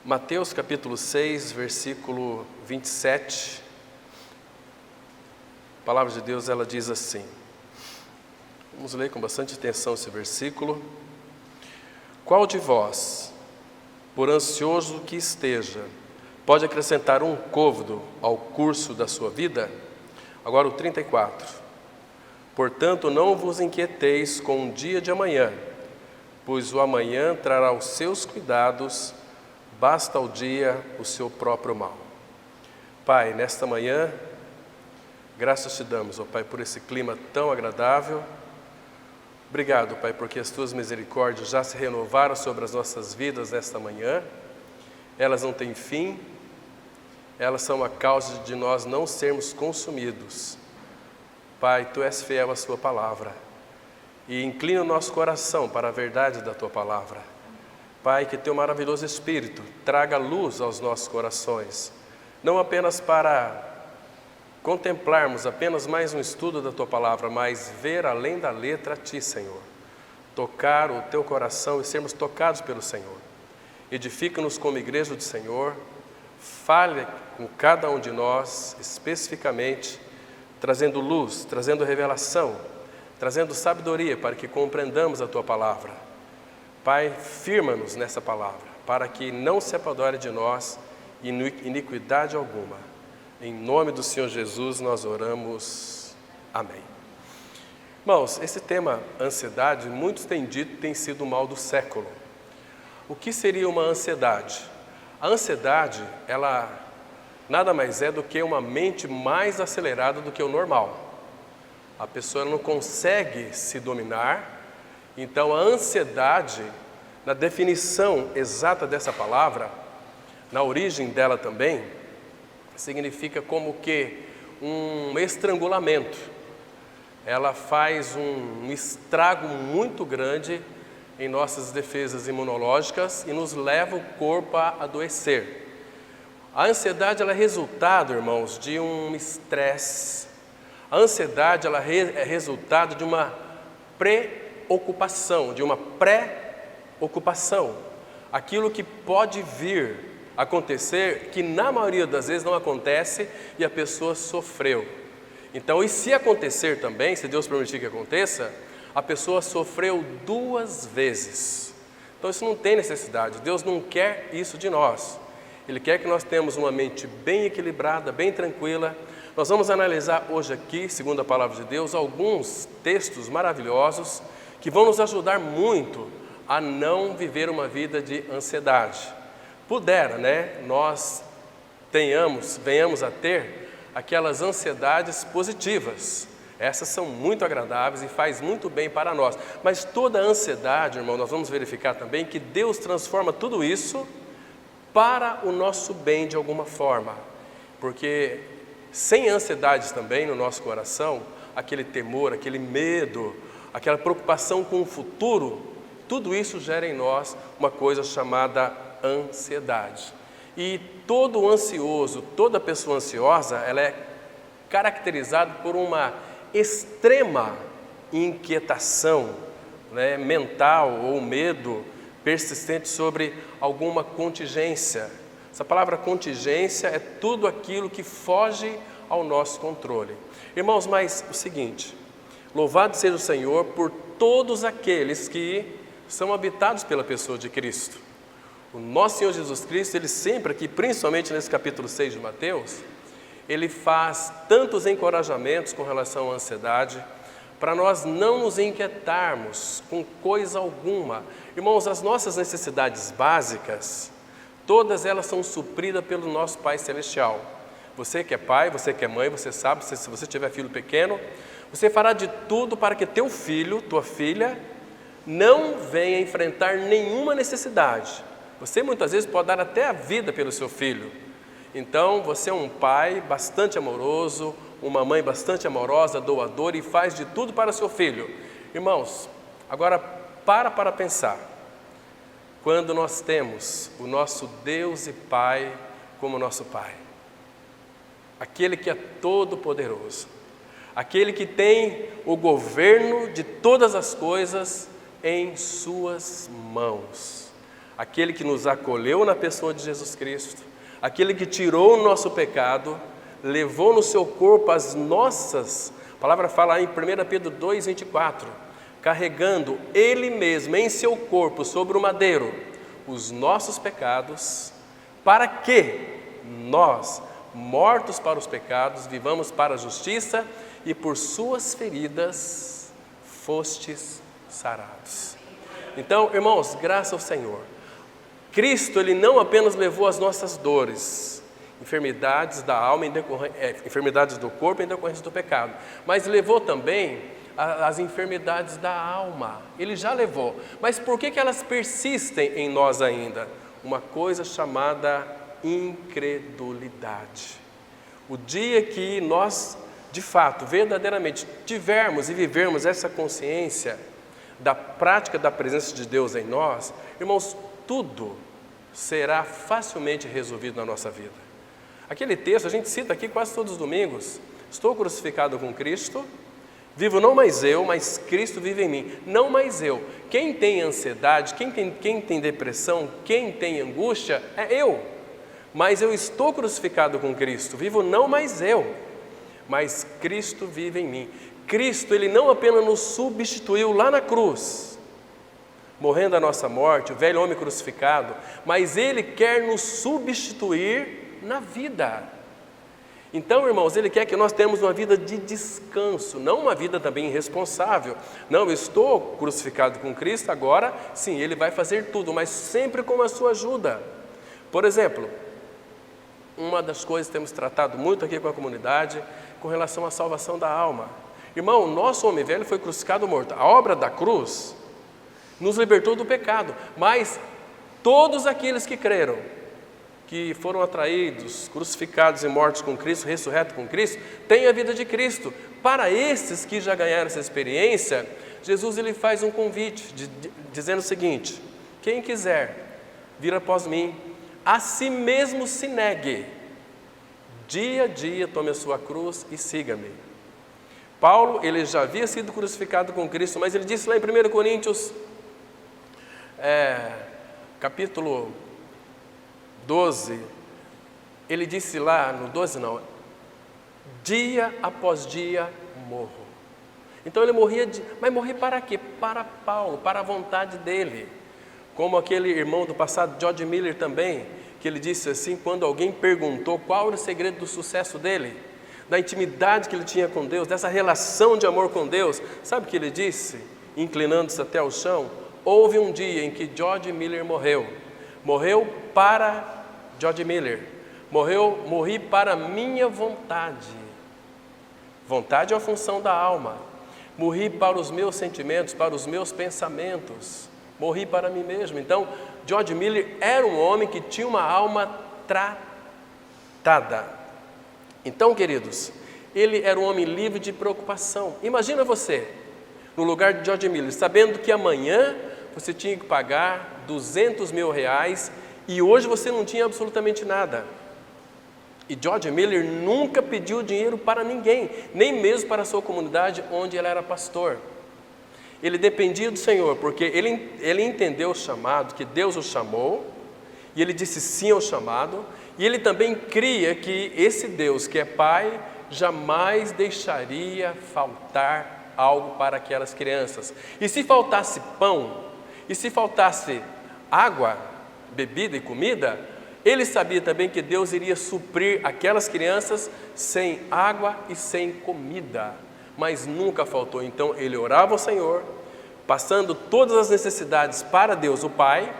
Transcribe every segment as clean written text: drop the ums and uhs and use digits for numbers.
Mateus capítulo 6, versículo 27, a palavra de Deus ela diz assim, vamos ler com bastante atenção esse versículo. Qual de vós, por ansioso que esteja, pode acrescentar um côvado ao curso da sua vida? Agora o 34, portanto não vos inquieteis com o dia de amanhã, pois o amanhã trará os seus cuidados, basta ao dia o seu próprio mal. Pai, nesta manhã, graças te damos, ó Pai, por esse clima tão agradável. Obrigado, Pai, porque as tuas misericórdias já se renovaram sobre as nossas vidas nesta manhã. Elas não têm fim, elas são a causa de nós não sermos consumidos. Pai, tu és fiel à sua palavra e inclina o nosso coração para a verdade da tua palavra. Pai, que teu maravilhoso Espírito traga luz aos nossos corações, não apenas para contemplarmos apenas mais um estudo da tua palavra, mas ver além da letra a ti, Senhor. Tocar o teu coração e sermos tocados pelo Senhor. Edifica-nos como igreja do Senhor, fale com cada um de nós especificamente, trazendo luz, trazendo revelação, trazendo sabedoria para que compreendamos a tua palavra. Pai, firma-nos nessa palavra, para que não se apadore de nós iniquidade alguma. Em nome do Senhor Jesus nós oramos. Amém. Irmãos, esse tema ansiedade, muitos têm dito que tem sido o mal do século. O que seria uma ansiedade? A ansiedade, ela nada mais é do que uma mente mais acelerada do que o normal. A pessoa não consegue se dominar. Então a ansiedade, na definição exata dessa palavra, na origem dela também, significa como que um estrangulamento. Ela faz um estrago muito grande em nossas defesas imunológicas e nos leva o corpo a adoecer. A ansiedade ela é resultado, irmãos, de um estresse. A ansiedade ela é resultado de uma preocupação, de uma pré-ocupação. Aquilo que pode vir a acontecer, que na maioria das vezes não acontece e a pessoa sofreu. Então, e se acontecer também, se Deus permitir que aconteça, a pessoa sofreu 2 vezes. Então isso não tem necessidade, Deus não quer isso de nós. Ele quer que nós tenhamos uma mente bem equilibrada, bem tranquila. Nós vamos analisar hoje aqui, segundo a palavra de Deus, alguns textos maravilhosos que vão nos ajudar muito a não viver uma vida de ansiedade. Pudera, nós venhamos a ter aquelas ansiedades positivas. Essas são muito agradáveis e faz muito bem para nós. Mas toda ansiedade, irmão, nós vamos verificar também que Deus transforma tudo isso para o nosso bem de alguma forma. Porque sem ansiedades também no nosso coração, aquele temor, aquele medo, aquela preocupação com o futuro, tudo isso gera em nós uma coisa chamada ansiedade. E todo ansioso, toda pessoa ansiosa, ela é caracterizada por uma extrema inquietação mental ou medo persistente sobre alguma contingência. Essa palavra contingência é tudo aquilo que foge ao nosso controle. Irmãos, mas o seguinte, louvado seja o Senhor por todos aqueles que são habitados pela pessoa de Cristo. O nosso Senhor Jesus Cristo, Ele sempre aqui, principalmente nesse capítulo 6 de Mateus, Ele faz tantos encorajamentos com relação à ansiedade, para nós não nos inquietarmos com coisa alguma. Irmãos, as nossas necessidades básicas, todas elas são supridas pelo nosso Pai Celestial. Você que é pai, você que é mãe, você sabe, se você tiver filho pequeno, você fará de tudo para que teu filho, tua filha, não venha enfrentar nenhuma necessidade. Você muitas vezes pode dar até a vida pelo seu filho. Então, você é um pai bastante amoroso, uma mãe bastante amorosa, doadora e faz de tudo para seu filho. Irmãos, agora para pensar. Quando nós temos o nosso Deus e Pai como nosso Pai, aquele que é todo poderoso, aquele que tem o governo de todas as coisas em suas mãos, aquele que nos acolheu na pessoa de Jesus Cristo, aquele que tirou o nosso pecado, levou no seu corpo as nossas, a palavra fala em 1 Pedro 2,24, carregando Ele mesmo em seu corpo sobre o madeiro, os nossos pecados, para que nós, mortos para os pecados, vivamos para a justiça, e por suas feridas fostes sarados. Então, irmãos, graças ao Senhor, Cristo, Ele não apenas levou as nossas dores, enfermidades da alma, enfermidades do corpo em decorrência do pecado, mas levou também as enfermidades da alma. Ele já levou, mas por que elas persistem em nós ainda? Uma coisa chamada incredulidade. O dia que nós, de fato, verdadeiramente tivermos e vivermos essa consciência da prática da presença de Deus em nós, irmãos, tudo será facilmente resolvido na nossa vida. Aquele texto a gente cita aqui quase todos os domingos: estou crucificado com Cristo, vivo não mais eu, mas Cristo vive em mim. Não mais eu. Quem tem ansiedade, quem tem depressão, quem tem angústia, é eu. Mas eu estou crucificado com Cristo, vivo não mais eu, mas Cristo vive em mim. Cristo, Ele não apenas nos substituiu lá na cruz, morrendo a nossa morte, o velho homem crucificado, mas Ele quer nos substituir na vida. Então, irmãos, Ele quer que nós tenhamos uma vida de descanso, não uma vida também irresponsável. Não, eu estou crucificado com Cristo, agora sim, Ele vai fazer tudo, mas sempre com a sua ajuda. Por exemplo, uma das coisas que temos tratado muito aqui com a comunidade, com relação à salvação da alma. Irmão, o nosso homem velho foi crucificado morto. A obra da cruz nos libertou do pecado, mas todos aqueles que creram, que foram atraídos, crucificados e mortos com Cristo, ressurretos com Cristo, têm a vida de Cristo. Para esses que já ganharam essa experiência, Jesus, Ele faz um convite, dizendo o seguinte: quem quiser vir após mim, a si mesmo se negue, dia a dia tome a sua cruz e siga-me. Paulo, ele já havia sido crucificado com Cristo, mas ele disse lá em 1 Coríntios, capítulo 12, ele disse lá, no 12 não, dia após dia morro. Então ele morria, mas morrer para quê? Para Paulo, para a vontade dele. Como aquele irmão do passado, George Miller também, que ele disse assim, quando alguém perguntou qual era o segredo do sucesso dele, da intimidade que ele tinha com Deus, dessa relação de amor com Deus, sabe o que ele disse? Inclinando-se até o chão: houve um dia em que George Miller morreu para George Miller, morri para minha vontade. Vontade é a função da alma. Morri para os meus sentimentos, para os meus pensamentos, morri para mim mesmo. Então, George Miller era um homem que tinha uma alma tratada. Então, queridos, ele era um homem livre de preocupação. Imagina você, no lugar de George Miller, sabendo que amanhã você tinha que pagar 200 mil reais e hoje você não tinha absolutamente nada. E George Miller nunca pediu dinheiro para ninguém, nem mesmo para a sua comunidade onde ele era pastor. Ele dependia do Senhor, porque ele entendeu o chamado, que Deus o chamou, e ele disse sim ao chamado, e ele também cria que esse Deus, que é Pai, jamais deixaria faltar algo para aquelas crianças. E se faltasse pão, e se faltasse água, bebida e comida, ele sabia também que Deus iria suprir aquelas crianças sem água e sem comida, mas nunca faltou. Então ele orava ao Senhor, passando todas as necessidades para Deus o Pai,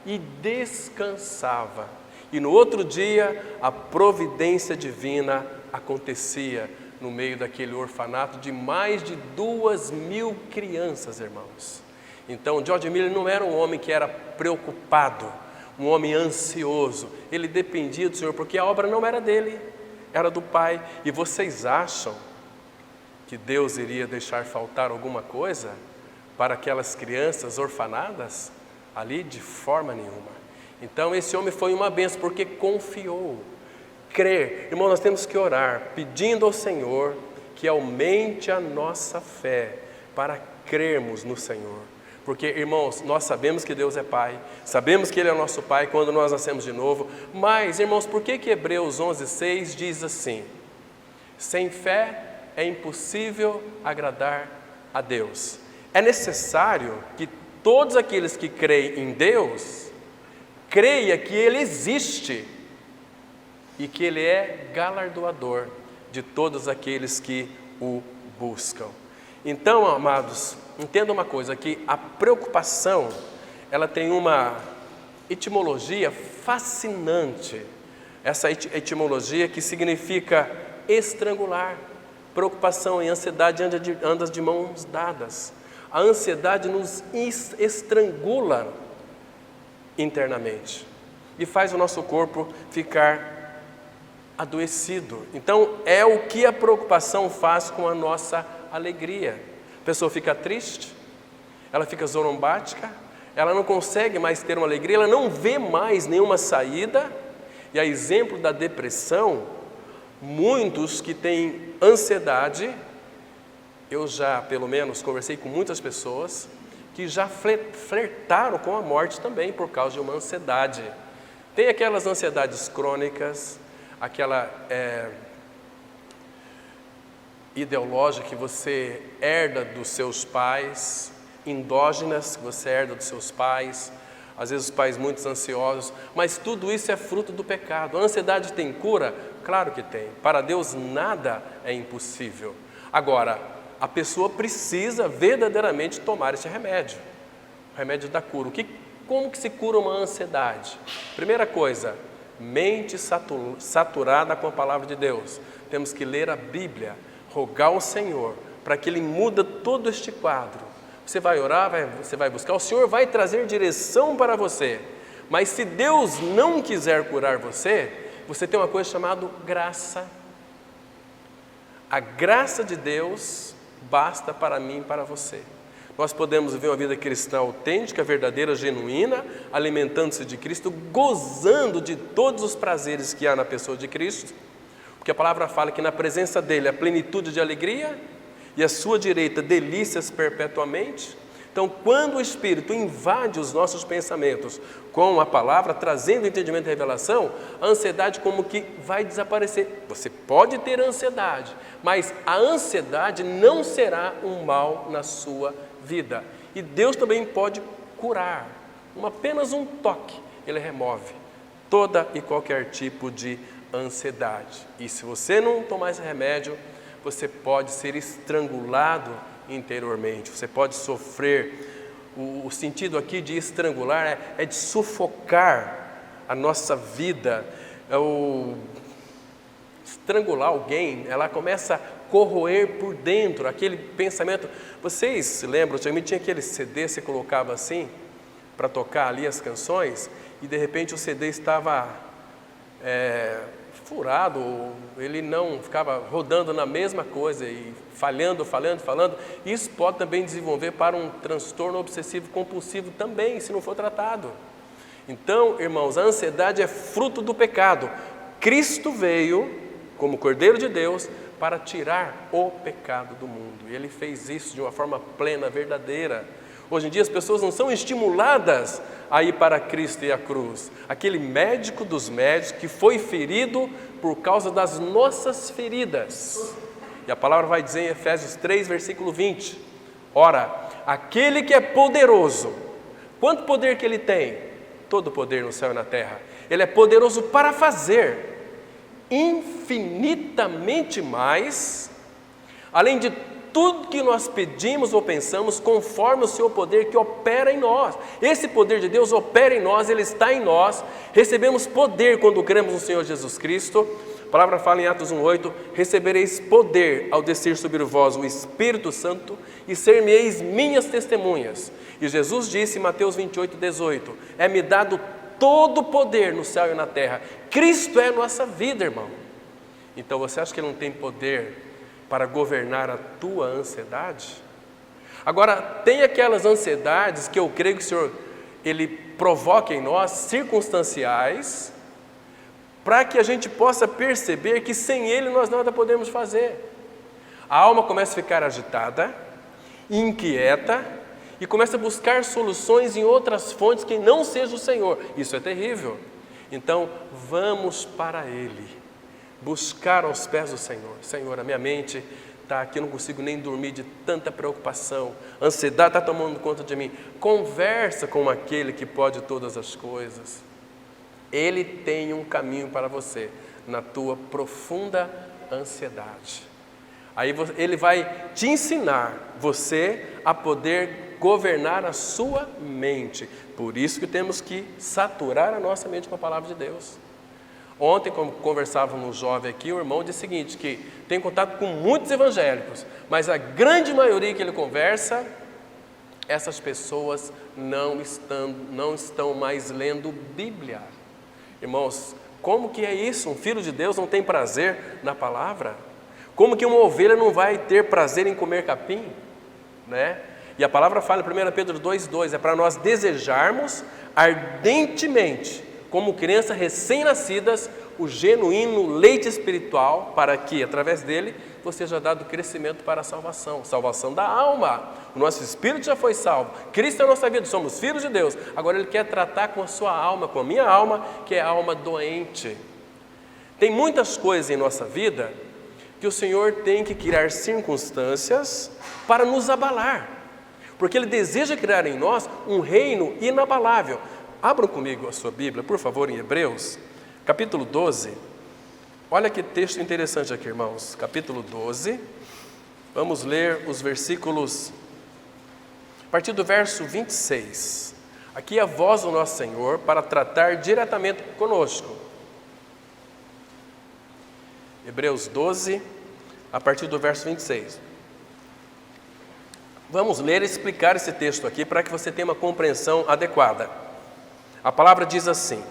e descansava. E no outro dia a providência divina acontecia no meio daquele orfanato de mais de 2.000 crianças, irmãos. Então George Miller não era um homem que era preocupado, um homem ansioso. Ele dependia do Senhor, porque a obra não era dele, era do Pai. E vocês acham que Deus iria deixar faltar alguma coisa para aquelas crianças orfanadas ali? De forma nenhuma. Então esse homem foi uma bênção, porque confiou. Crer. Irmão, nós temos que orar, pedindo ao Senhor que aumente a nossa fé, para crermos no Senhor, Porque, irmãos, nós sabemos que Deus é Pai, sabemos que Ele é o nosso Pai quando nós nascemos de novo, mas, irmãos, por que Hebreus 11:6 diz assim? Sem fé é impossível agradar a Deus. É necessário que todos aqueles que creem em Deus, creia que Ele existe e que Ele é galardoador de todos aqueles que o buscam. Então, amados, entenda uma coisa, que a preocupação, ela tem uma etimologia fascinante. Essa etimologia que significa estrangular. Preocupação e ansiedade andam de mãos dadas. A ansiedade nos estrangula internamente e faz o nosso corpo ficar adoecido. Então, é o que a preocupação faz com a nossa alegria. A pessoa fica triste, ela fica zombática, ela não consegue mais ter uma alegria, ela não vê mais nenhuma saída. E a exemplo da depressão, muitos que têm ansiedade, eu já, pelo menos, conversei com muitas pessoas que já flertaram com a morte também por causa de uma ansiedade. Tem aquelas ansiedades crônicas, aquela ideológica que você herda dos seus pais, endógenas que você herda dos seus pais, às vezes os pais muito ansiosos, mas tudo isso é fruto do pecado. A ansiedade tem cura? Claro que tem. Para Deus nada é impossível. Agora, a pessoa precisa verdadeiramente tomar esse remédio, o remédio da cura. Como que se cura uma ansiedade? Primeira coisa, mente saturada com a palavra de Deus. Temos que ler a Bíblia, rogar ao Senhor, para que Ele mude todo este quadro. Você vai orar, você vai buscar, o Senhor vai trazer direção para você. Mas se Deus não quiser curar você, você tem uma coisa chamada graça. A graça de Deus basta para mim e para você. Nós podemos viver uma vida cristã autêntica, verdadeira, genuína, alimentando-se de Cristo, gozando de todos os prazeres que há na pessoa de Cristo, porque a palavra fala que na presença dEle há plenitude de alegria e à sua direita delícias perpetuamente. Então, quando o Espírito invade os nossos pensamentos com a palavra, trazendo entendimento e revelação, a ansiedade como que vai desaparecer. Você pode ter ansiedade, mas a ansiedade não será um mal na sua vida. E Deus também pode curar. Apenas um toque, Ele remove toda e qualquer tipo de ansiedade. E se você não tomar esse remédio, você pode ser estrangulado interiormente, você pode sofrer. O sentido aqui de estrangular é de sufocar a nossa vida. Estrangular alguém, ela começa a corroer por dentro, aquele pensamento. Vocês se lembram, antigamente tinha aquele CD, você colocava assim, para tocar ali as canções, e de repente o CD estava furado, ele não ficava rodando na mesma coisa e falhando. Isso pode também desenvolver para um transtorno obsessivo compulsivo também, se não for tratado. Então, irmãos, a ansiedade é fruto do pecado. Cristo veio como Cordeiro de Deus para tirar o pecado do mundo, e Ele fez isso de uma forma plena, verdadeira. Hoje em dia as pessoas não são estimuladas a ir para Cristo e a cruz. Aquele médico dos médicos que foi ferido por causa das nossas feridas. E a palavra vai dizer em Efésios 3, versículo 20. Ora, aquele que é poderoso, quanto poder que Ele tem? Todo poder no céu e na terra. Ele é poderoso para fazer infinitamente mais, além de tudo que nós pedimos ou pensamos, conforme o seu poder que opera em nós. Esse poder de Deus opera em nós, Ele está em nós. Recebemos poder quando cremos no Senhor Jesus Cristo. A palavra fala em Atos 1:8, recebereis poder ao descer sobre vós o Espírito Santo e ser-me-eis minhas testemunhas. E Jesus disse em Mateus 28:18, é-me dado todo o poder no céu e na terra. Cristo é a nossa vida, irmão. Então você acha que Ele não tem poder para governar a tua ansiedade? Agora, tem aquelas ansiedades que eu creio que o Senhor, Ele provoca em nós, circunstanciais, para que a gente possa perceber que sem Ele nós nada podemos fazer. A alma começa a ficar agitada, inquieta, e começa a buscar soluções em outras fontes que não seja o Senhor. Isso é terrível. Então, vamos para Ele, buscar aos pés do Senhor. Senhor, a minha mente está aqui, eu não consigo nem dormir de tanta preocupação, a ansiedade está tomando conta de mim. Conversa com aquele que pode todas as coisas. Ele tem um caminho para você, na tua profunda ansiedade. Aí Ele vai te ensinar você a poder governar a sua mente. Por isso que temos que saturar a nossa mente com a palavra de Deus. Ontem, quando conversávamos um jovem aqui, o irmão disse o seguinte, que tem contato com muitos evangélicos, mas a grande maioria que ele conversa, essas pessoas não estão mais lendo Bíblia. Irmãos, como que é isso? Um filho de Deus não tem prazer na palavra? Como que uma ovelha não vai ter prazer em comer capim? Né? E a palavra fala em 1 Pedro 2,2, é para nós desejarmos ardentemente, como crianças recém-nascidas, o genuíno leite espiritual, para que, através dele, você seja dado crescimento para a salvação, salvação da alma. O nosso espírito já foi salvo, Cristo é a nossa vida, somos filhos de Deus. Agora Ele quer tratar com a sua alma, com a minha alma, que é a alma doente. Tem muitas coisas em nossa vida que o Senhor tem que criar circunstâncias para nos abalar, porque Ele deseja criar em nós um reino inabalável. Abram comigo a sua Bíblia, por favor, em Hebreus, capítulo 12. Olha que texto interessante aqui, irmãos. Capítulo 12. Vamos ler os versículos, a partir do verso 26. Aqui é a voz do nosso Senhor para tratar diretamente conosco. Hebreus 12, a partir do verso 26. Vamos ler e explicar esse texto aqui para que você tenha uma compreensão adequada. A palavra diz assim: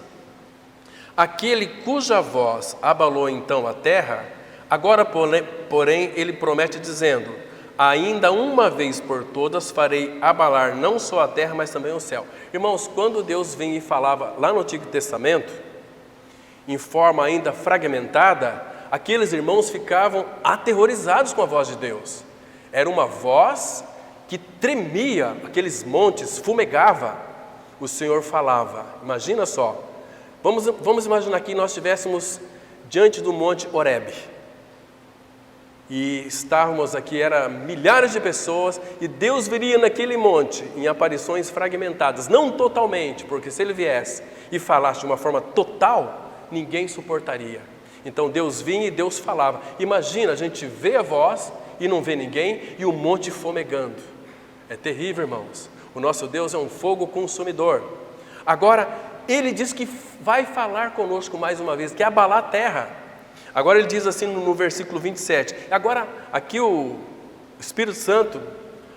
aquele cuja voz abalou então a terra, agora porém ele promete dizendo, ainda uma vez por todas farei abalar não só a terra, mas também o céu. Irmãos, quando Deus vinha e falava lá no Antigo Testamento, em forma ainda fragmentada, aqueles irmãos ficavam aterrorizados com a voz de Deus. Era uma voz que tremia, aqueles montes, fumegava. O Senhor falava, imagina só, vamos imaginar que nós estivéssemos diante do monte Horebe, e estávamos aqui, eram milhares de pessoas, e Deus viria naquele monte, em aparições fragmentadas, não totalmente, porque se Ele viesse e falasse de uma forma total, ninguém suportaria. Então Deus vinha e Deus falava. Imagina, a gente vê a voz e não vê ninguém, e o monte fumegando. É terrível, irmãos. O nosso Deus é um fogo consumidor. Agora, Ele diz que vai falar conosco mais uma vez, que é abalar a terra. Agora Ele diz assim no versículo 27. Agora, aqui o Espírito Santo,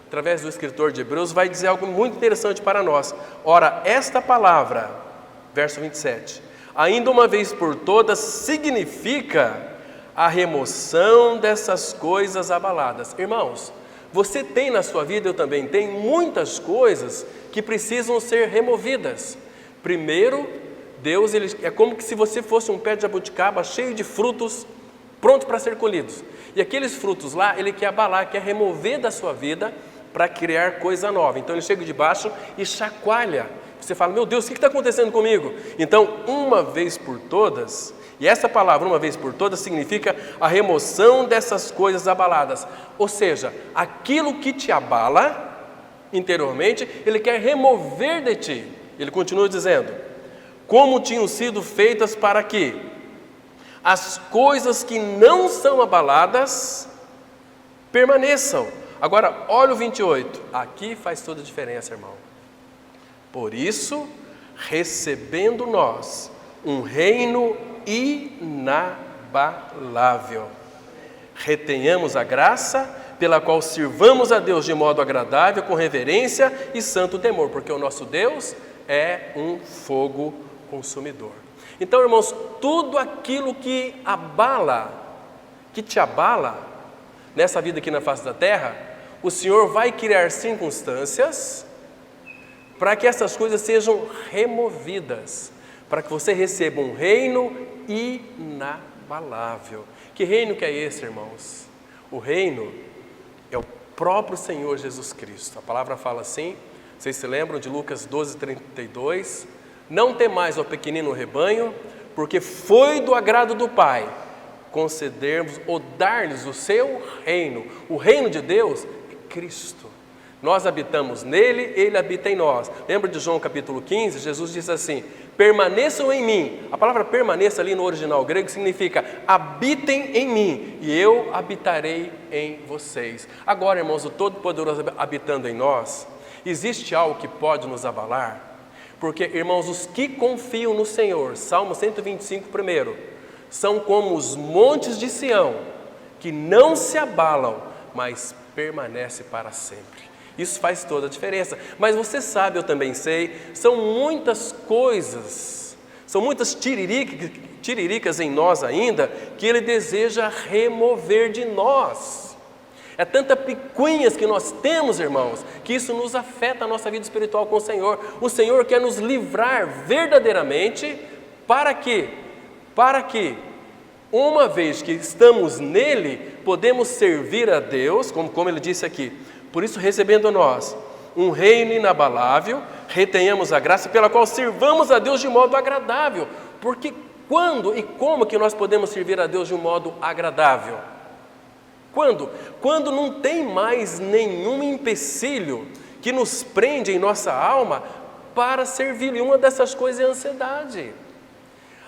através do escritor de Hebreus, vai dizer algo muito interessante para nós. Ora, esta palavra, verso 27, ainda uma vez por todas, significa a remoção dessas coisas abaladas. Irmãos, você tem na sua vida, eu também tenho, muitas coisas que precisam ser removidas. Primeiro, Deus, é como se você fosse um pé de jabuticaba cheio de frutos, pronto para ser colhidos. E aqueles frutos lá, Ele quer abalar, quer remover da sua vida para criar coisa nova. Então Ele chega de baixo e chacoalha. Você fala, meu Deus, o que está acontecendo comigo? Então, uma vez por todas, e essa palavra, uma vez por todas, significa a remoção dessas coisas abaladas. Ou seja, aquilo que te abala interiormente, Ele quer remover de ti. Ele continua dizendo, como tinham sido feitas para que as coisas que não são abaladas permaneçam. Agora, olha o 28. Aqui faz toda a diferença, irmão. Por isso, recebendo nós um reino inabalável, retenhamos a graça pela qual sirvamos a Deus de modo agradável, com reverência e santo temor, porque o nosso Deus é um fogo consumidor. Então, irmãos, tudo aquilo que te abala nessa vida aqui na face da terra, o Senhor vai criar circunstâncias para que essas coisas sejam removidas, para que você receba um reino inabalável. Que reino que é esse, irmãos? O reino é o próprio Senhor Jesus Cristo. A palavra fala assim, Vocês se lembram de Lucas 12:32? Não temais, ó pequenino rebanho, porque foi do agrado do Pai concedermos ou dar-lhes o seu reino. O reino de Deus é Cristo. Nós habitamos nele, ele habita em nós. Lembra de João capítulo 15? Jesus diz assim: permaneçam em mim. A palavra permaneça ali no original grego significa habitem em mim e eu habitarei em vocês. Agora, irmãos, o Todo-Poderoso habitando em nós, existe algo que pode nos abalar? Porque, irmãos, os que confiam no Senhor, Salmo 125 primeiro, são como os montes de Sião, que não se abalam, mas permanecem para sempre. Isso faz toda a diferença. Mas você sabe, eu também sei, são muitas coisas, são muitas tiriricas em nós ainda, que Ele deseja remover de nós. É tanta picuinhas que nós temos, irmãos, que isso nos afeta a nossa vida espiritual com o Senhor. O Senhor quer nos livrar verdadeiramente, para quê? Para que, uma vez que estamos nele, podemos servir a Deus, como ele disse aqui. Por isso, recebendo nós um reino inabalável, retenhamos a graça pela qual sirvamos a Deus de modo agradável. Porque quando e como que nós podemos servir a Deus de um modo agradável? Quando? Quando não tem mais nenhum empecilho que nos prende em nossa alma para servir. E uma dessas coisas é a ansiedade.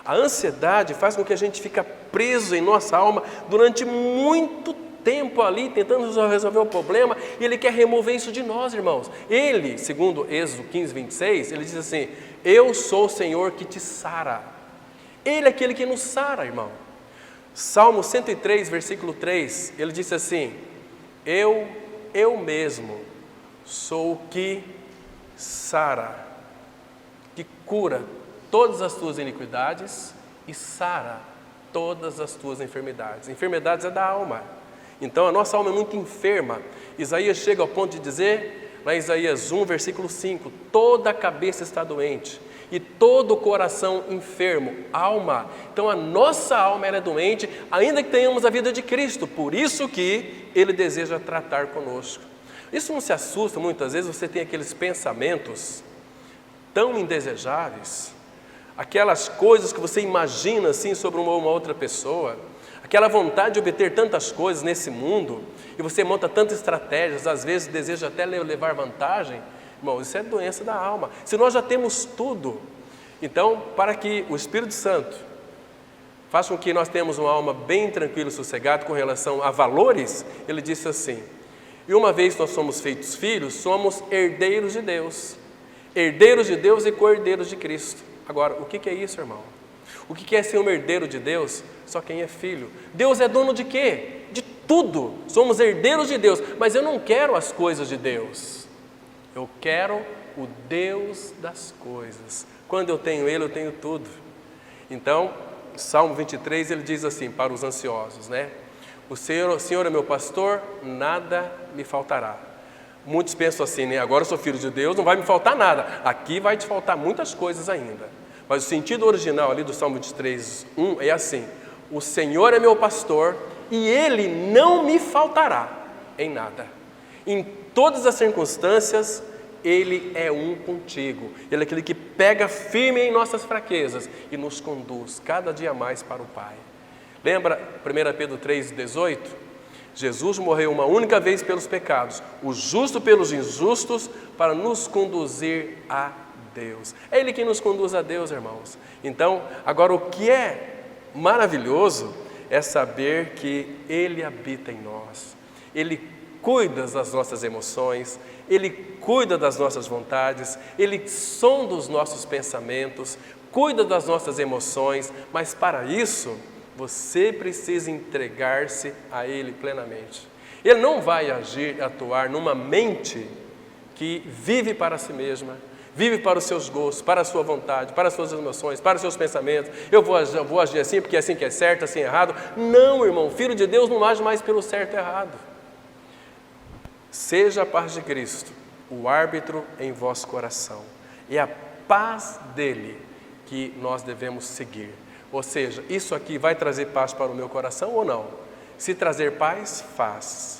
A ansiedade faz com que a gente fique preso em nossa alma durante muito tempo ali, tentando resolver o problema, e Ele quer remover isso de nós, irmãos. Ele, segundo Êxodo 15:26, Ele diz assim: eu sou o Senhor que te sara. Ele é aquele que nos sara, irmão. Salmo 103, versículo 3, Ele disse assim: eu mesmo sou o que sara, que cura todas as tuas iniquidades e sara todas as tuas enfermidades. Enfermidades é da alma. Então a nossa alma é muito enferma. Isaías chega ao ponto de dizer, lá em Isaías 1, versículo 5, toda a cabeça está doente e todo o coração enfermo, alma. Então a nossa alma ela é doente, ainda que tenhamos a vida de Cristo. Por isso que Ele deseja tratar conosco. Isso não se assusta muitas vezes, você tem aqueles pensamentos tão indesejáveis, aquelas coisas que você imagina assim sobre uma outra pessoa, aquela vontade de obter tantas coisas nesse mundo, e você monta tantas estratégias, às vezes deseja até levar vantagem. Irmão, isso é doença da alma. Se nós já temos tudo, então, para que o Espírito Santo faça com que nós tenhamos uma alma bem tranquila e sossegada com relação a valores, Ele disse assim: e uma vez nós somos feitos filhos, somos herdeiros de Deus e co-herdeiros de Cristo. Agora, o que é isso, irmão? O que é ser um herdeiro de Deus? Só quem é filho. Deus é dono de quê? De tudo. Somos herdeiros de Deus, mas eu não quero as coisas de Deus. Eu quero o Deus das coisas. Quando eu tenho Ele, eu tenho tudo. Então, Salmo 23, ele diz assim para os ansiosos, né? O Senhor é meu pastor, nada me faltará. Muitos pensam assim, né? Agora eu sou filho de Deus, não vai me faltar nada. Aqui vai te faltar muitas coisas ainda. Mas o sentido original ali do Salmo 23, 1 é assim: o Senhor é meu pastor e Ele não me faltará em nada. Em todas as circunstâncias, Ele é um contigo. Ele é aquele que pega firme em nossas fraquezas e nos conduz cada dia mais para o Pai. Lembra 1 Pedro 3,18? Jesus morreu uma única vez pelos pecados, o justo pelos injustos, para nos conduzir a Deus. É Ele quem nos conduz a Deus, irmãos. Então, agora o que é maravilhoso é saber que Ele habita em nós. Ele cuida das nossas emoções, Ele cuida das nossas vontades, Ele sonda os nossos pensamentos, cuida das nossas emoções, mas para isso você precisa entregar-se a Ele plenamente. Ele não vai agir, atuar numa mente que vive para si mesma, vive para os seus gostos, para a sua vontade, para as suas emoções, para os seus pensamentos. Eu vou agir assim porque é assim que é certo, assim é errado. Não, irmão, filho de Deus não age mais pelo certo e errado. Seja a paz de Cristo o árbitro em vosso coração. É a paz dele que nós devemos seguir. Ou seja, isso aqui vai trazer paz para o meu coração ou não? Se trazer paz,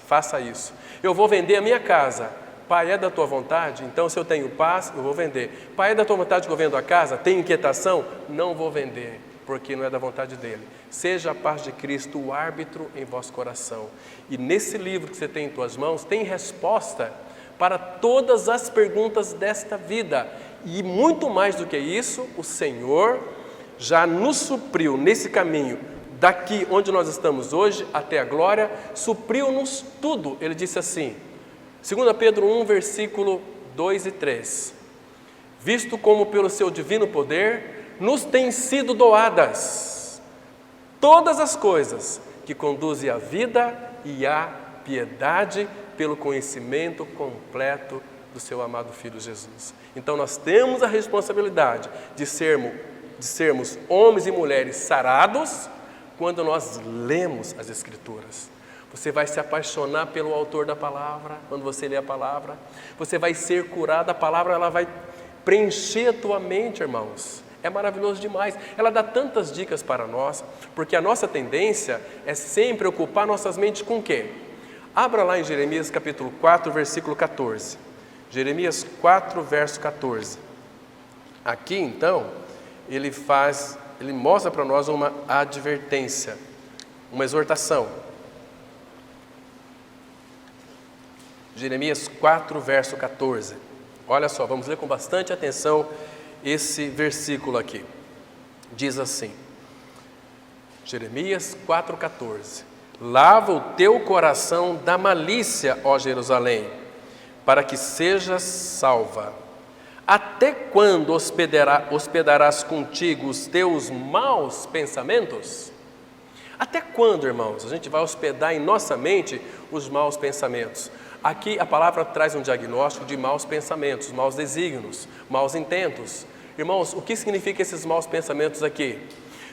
faça isso. Eu vou vender a minha casa, Pai, é da tua vontade? Então, se eu tenho paz, eu vou vender. Pai, é da tua vontade que eu vendo a casa? Tenho inquietação? Não vou vender, porque não é da vontade dele. Seja a paz de Cristo o árbitro em vosso coração. E nesse livro que você tem em tuas mãos, tem resposta para todas as perguntas desta vida. E muito mais do que isso, o Senhor já nos supriu nesse caminho, daqui onde nós estamos hoje até a glória, supriu-nos tudo. Ele disse assim, 2 Pedro 1, versículo 2 e 3. Visto como pelo seu divino poder nos têm sido doadas todas as coisas que conduzem à vida e à piedade pelo conhecimento completo do seu amado Filho Jesus. Então nós temos a responsabilidade de sermos homens e mulheres sarados quando nós lemos as Escrituras. Você vai se apaixonar pelo autor da palavra, quando você lê a palavra. Você vai ser curado, a palavra ela vai preencher a tua mente, irmãos. É maravilhoso demais. Ela dá tantas dicas para nós, porque a nossa tendência é sempre ocupar nossas mentes com o quê? Abra lá em Jeremias capítulo 4, versículo 14. Jeremias 4, verso 14. Aqui, então, ele mostra para nós uma advertência, uma exortação. Jeremias 4, verso 14. Olha só, vamos ler com bastante atenção esse versículo aqui. Diz assim, Jeremias 4,14. Lava o teu coração da malícia, ó Jerusalém, para que sejas salva. Até quando hospedarás contigo os teus maus pensamentos? Até quando, irmãos, a gente vai hospedar em nossa mente os maus pensamentos? Aqui a palavra traz um diagnóstico de maus pensamentos, maus desígnios, maus intentos. Irmãos, o que significa esses maus pensamentos aqui?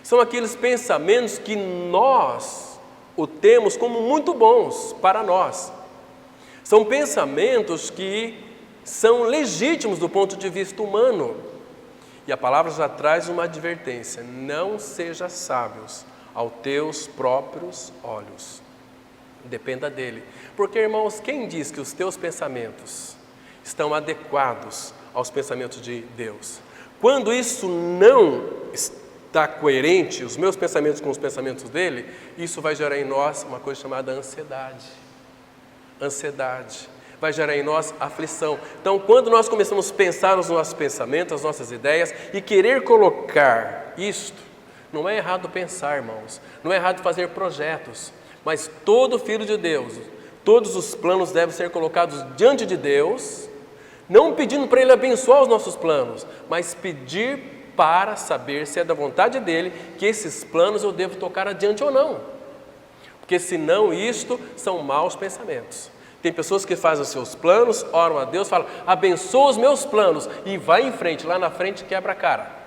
São aqueles pensamentos que nós o temos como muito bons para nós. São pensamentos que são legítimos do ponto de vista humano. E a palavra já traz uma advertência: não seja sábios aos teus próprios olhos. Dependa dele. Porque, irmãos, quem diz que os teus pensamentos estão adequados aos pensamentos de Deus? Quando isso não está coerente, os meus pensamentos com os pensamentos dele, isso vai gerar em nós uma coisa chamada ansiedade. Ansiedade. Vai gerar em nós aflição. Então, quando nós começamos a pensar nos nossos pensamentos, as nossas ideias, e querer colocar isto, não é errado pensar, irmãos, não é errado fazer projetos, mas todo filho de Deus, todos os planos devem ser colocados diante de Deus, não pedindo para Ele abençoar os nossos planos, mas pedir para saber se é da vontade dEle que esses planos eu devo tocar adiante ou não. Porque senão isto são maus pensamentos. Tem pessoas que fazem os seus planos, oram a Deus, falam, abençoa os meus planos, e vai em frente, lá na frente quebra a cara.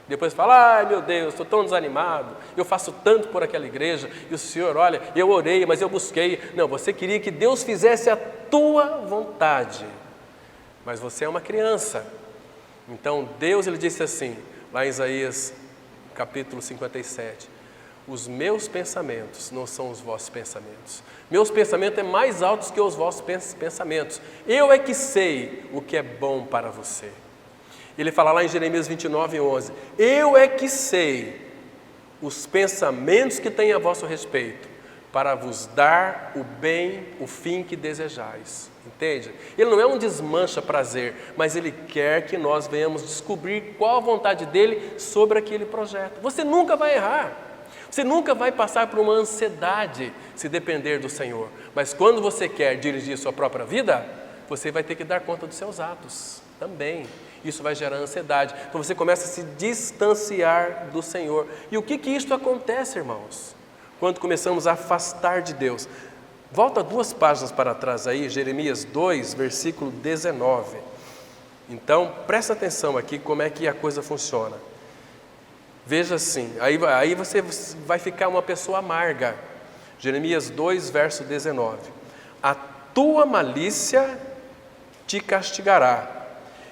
Depois fala, ai meu Deus, estou tão desanimado, eu faço tanto por aquela igreja, e o Senhor, olha, eu orei, mas eu busquei. Não, você queria que Deus fizesse a tua vontade, mas você é uma criança. Então Deus, Ele disse assim, lá em Isaías capítulo 57, os meus pensamentos não são os vossos pensamentos. Meus pensamentos é mais altos que os vossos pensamentos. Eu é que sei o que é bom para você. Ele fala lá em Jeremias 29, 11, eu é que sei os pensamentos que tenho a vosso respeito, para vos dar o bem, o fim que desejais. Entende? Ele não é um desmancha prazer, mas Ele quer que nós venhamos descobrir qual a vontade dEle sobre aquele projeto. Você nunca vai errar. Você nunca vai passar por uma ansiedade se depender do Senhor. Mas quando você quer dirigir sua própria vida, você vai ter que dar conta dos seus atos também. Isso vai gerar ansiedade. Então você começa a se distanciar do Senhor. E o que isto acontece, irmãos? Quando começamos a afastar de Deus. Volta 2 páginas para trás aí, Jeremias 2, versículo 19. Então, presta atenção aqui como é que a coisa funciona. Veja assim, aí você vai ficar uma pessoa amarga. Jeremias 2, verso 19. A tua malícia te castigará,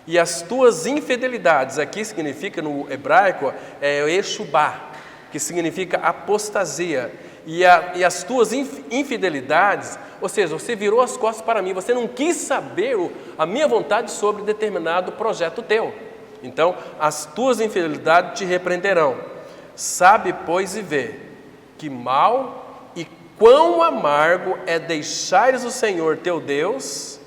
e as tuas infidelidades, aqui significa no hebraico, Exubá, que significa apostasia, e as tuas infidelidades, ou seja, você virou as costas para mim, você não quis saber a minha vontade sobre determinado projeto teu. Então, as tuas infidelidades te repreenderão. Sabe, pois, e vê, que mal e quão amargo é deixares o Senhor teu Deus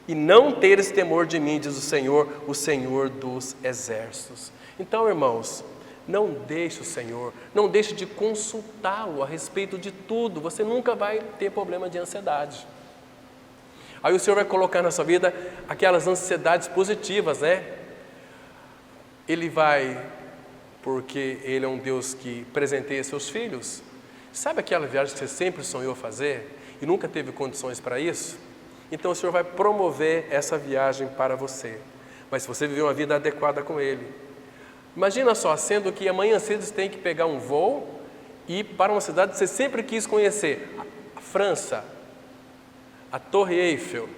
e não teres temor de mim, diz o Senhor dos exércitos. Então, irmãos, não deixe o Senhor, não deixe de consultá-lo a respeito de tudo, você nunca vai ter problema de ansiedade. Aí o Senhor vai colocar na sua vida aquelas ansiedades positivas, né? Ele vai, porque Ele é um Deus que presenteia seus filhos. Sabe aquela viagem que você sempre sonhou fazer e nunca teve condições para isso? Então o Senhor vai promover essa viagem para você. Mas se você viver uma vida adequada com Ele. Imagina só, sendo que amanhã cedo você tem que pegar um voo e ir para uma cidade que você sempre quis conhecer. A França, a Torre Eiffel.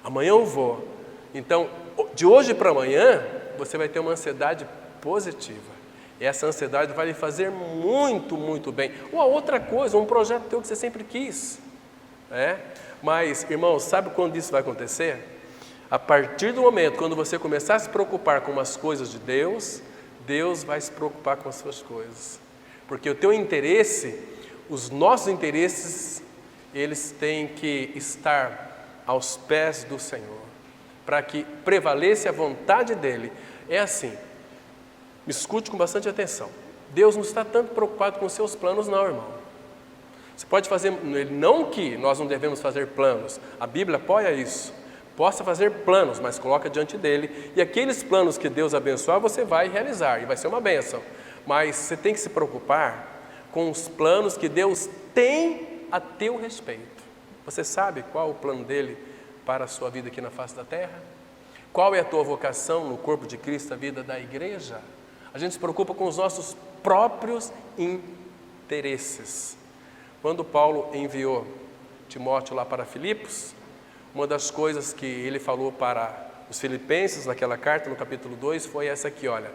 Amanhã eu vou. Então, de hoje para amanhã, você vai ter uma ansiedade positiva. E essa ansiedade vai lhe fazer muito, muito bem. Ou a outra coisa, um projeto teu que você sempre quis. Mas, irmãos, sabe quando isso vai acontecer? A partir do momento, quando você começar a se preocupar com as coisas de Deus, Deus vai se preocupar com as suas coisas. Porque o teu interesse, os nossos interesses, eles têm que estar aos pés do Senhor, para que prevaleça a vontade dEle. É assim, me escute com bastante atenção. Deus não está tanto preocupado com os seus planos, não, irmão. Você pode fazer, não que nós não devemos fazer planos, a Bíblia apoia isso. Possa fazer planos, mas coloca diante dele. E aqueles planos que Deus abençoar, você vai realizar. E vai ser uma bênção. Mas você tem que se preocupar com os planos que Deus tem a teu respeito. Você sabe qual o plano dele para a sua vida aqui na face da terra? Qual é a tua vocação no corpo de Cristo, a vida da igreja? A gente se preocupa com os nossos próprios interesses. Quando Paulo enviou Timóteo lá para Filipos, uma das coisas que ele falou para os filipenses naquela carta, no capítulo 2, foi essa aqui, olha.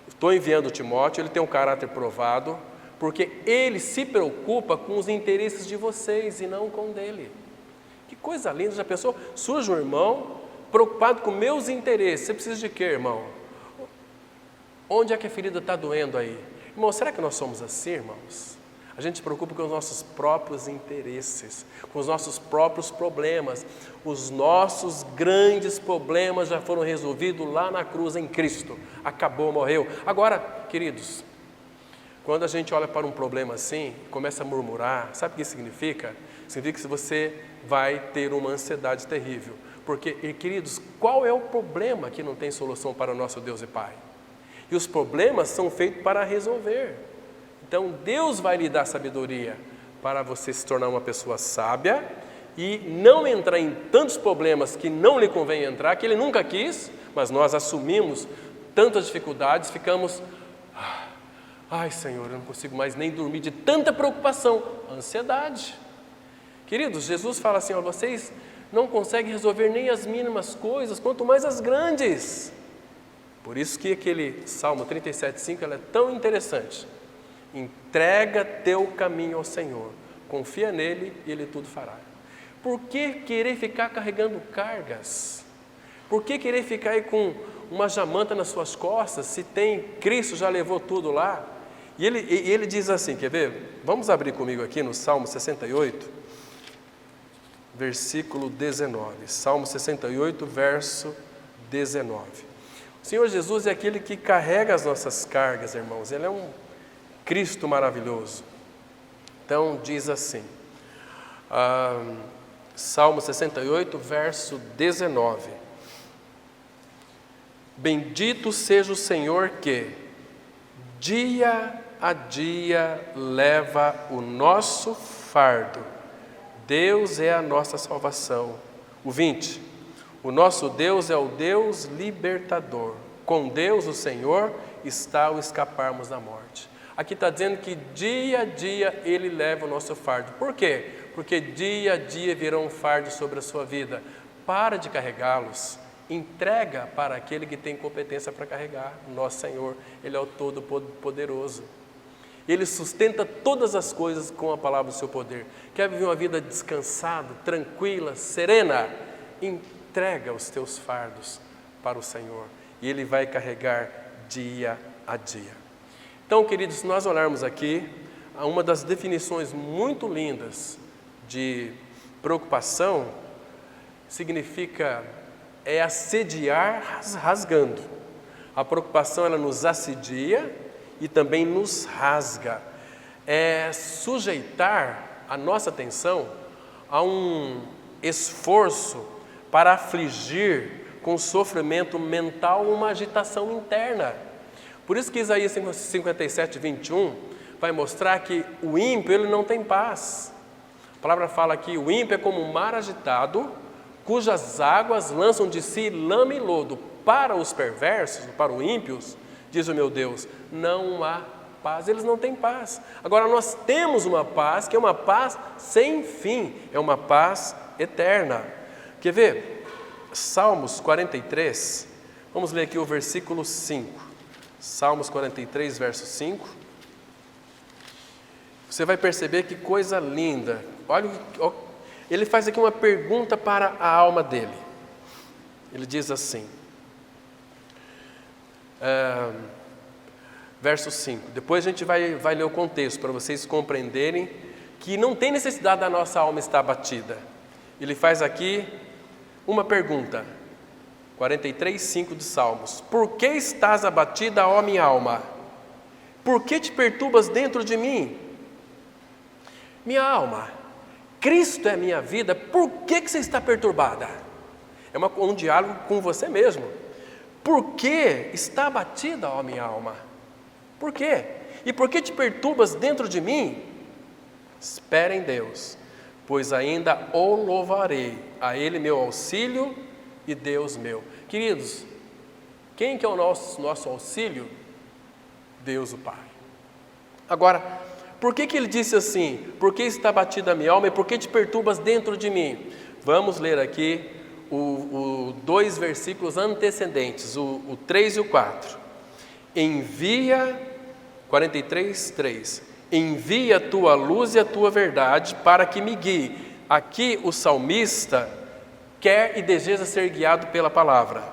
Estou enviando Timóteo, ele tem um caráter provado, porque ele se preocupa com os interesses de vocês e não com o dele. Que coisa linda, já pensou? Surge um irmão preocupado com meus interesses. Você precisa de quê, irmão? Onde é que a ferida está doendo aí? Irmão, será que nós somos assim, irmãos? A gente se preocupa com os nossos próprios interesses, com os nossos próprios problemas. Os nossos grandes problemas já foram resolvidos lá na cruz em Cristo. Acabou, morreu. Agora, queridos, quando a gente olha para um problema assim, começa a murmurar, sabe o que significa? Significa que você vai ter uma ansiedade terrível. Porque, queridos, qual é o problema que não tem solução para o nosso Deus e Pai? E os problemas são feitos para resolver. Então, Deus vai lhe dar sabedoria para você se tornar uma pessoa sábia e não entrar em tantos problemas que não lhe convém entrar, que Ele nunca quis, mas nós assumimos tantas dificuldades, ficamos, ai Senhor, eu não consigo mais nem dormir de tanta preocupação, ansiedade. Queridos, Jesus fala assim, vocês não conseguem resolver nem as mínimas coisas, quanto mais as grandes. Por isso que aquele Salmo 37,5 é tão interessante. Entrega teu caminho ao Senhor, confia nele e Ele tudo fará. Por que querer ficar carregando cargas? Por que querer ficar aí com uma jamanta nas suas costas, se tem Cristo já levou tudo lá? E ele diz assim, quer ver? Vamos abrir comigo aqui no Salmo 68, versículo 19. Salmo 68, verso 19. O Senhor Jesus é aquele que carrega as nossas cargas, irmãos. Ele é um Cristo maravilhoso. Então diz assim, Salmo 68, verso 19. Bendito seja o Senhor que, dia a dia, leva o nosso fardo. Deus é a nossa salvação. O 20. O nosso Deus é o Deus libertador. Com Deus, o Senhor, está o escaparmos da morte. Aqui está dizendo que dia a dia Ele leva o nosso fardo. Por quê? Porque dia a dia virá um fardo sobre a sua vida. Para de carregá-los. Entrega para aquele que tem competência para carregar. O nosso Senhor, Ele é o Todo-Poderoso. Ele sustenta todas as coisas com a palavra do seu poder. Quer viver uma vida descansada, tranquila, serena? Entrega os teus fardos para o Senhor e Ele vai carregar dia a dia. Então, queridos, se nós olharmos aqui, uma das definições muito lindas de preocupação significa assediar rasgando. A preocupação, ela nos assedia e também nos rasga. É sujeitar a nossa atenção a um esforço para afligir com sofrimento mental uma agitação interna. Por isso que Isaías 57, 21 vai mostrar que o ímpio, ele não tem paz. A palavra fala que o ímpio é como um mar agitado, cujas águas lançam de si lama e lodo. Para os perversos, para os ímpios, diz o meu Deus, não há paz. Eles não têm paz. Agora nós temos uma paz que é uma paz sem fim, é uma paz eterna. Quer ver? Salmos 43, vamos ler aqui o versículo 5. Salmos 43, verso 5. Você vai perceber que coisa linda. Olha, ele faz aqui uma pergunta para a alma dele. Ele diz assim, verso 5. Depois a gente vai ler o contexto para vocês compreenderem que não tem necessidade da nossa alma estar abatida. Ele faz aqui uma pergunta, 43, 5 de Salmos. Por que estás abatida, ó minha alma? Por que te perturbas dentro de mim? Minha alma, Cristo é minha vida, por que você está perturbada? É um diálogo com você mesmo. Por que está abatida, ó minha alma? Por quê? E por que te perturbas dentro de mim? Espera em Deus, pois ainda o louvarei, a Ele meu auxílio e Deus meu. Queridos, quem que é o nosso auxílio? Deus o Pai. Agora, por que ele disse assim? Por que está abatida a minha alma e por que te perturbas dentro de mim? Vamos ler aqui os dois versículos antecedentes, o 3 e o 4. Envia, 43, 3. Envia a tua luz e a tua verdade para que me guie. Aqui o salmista quer e deseja ser guiado pela palavra.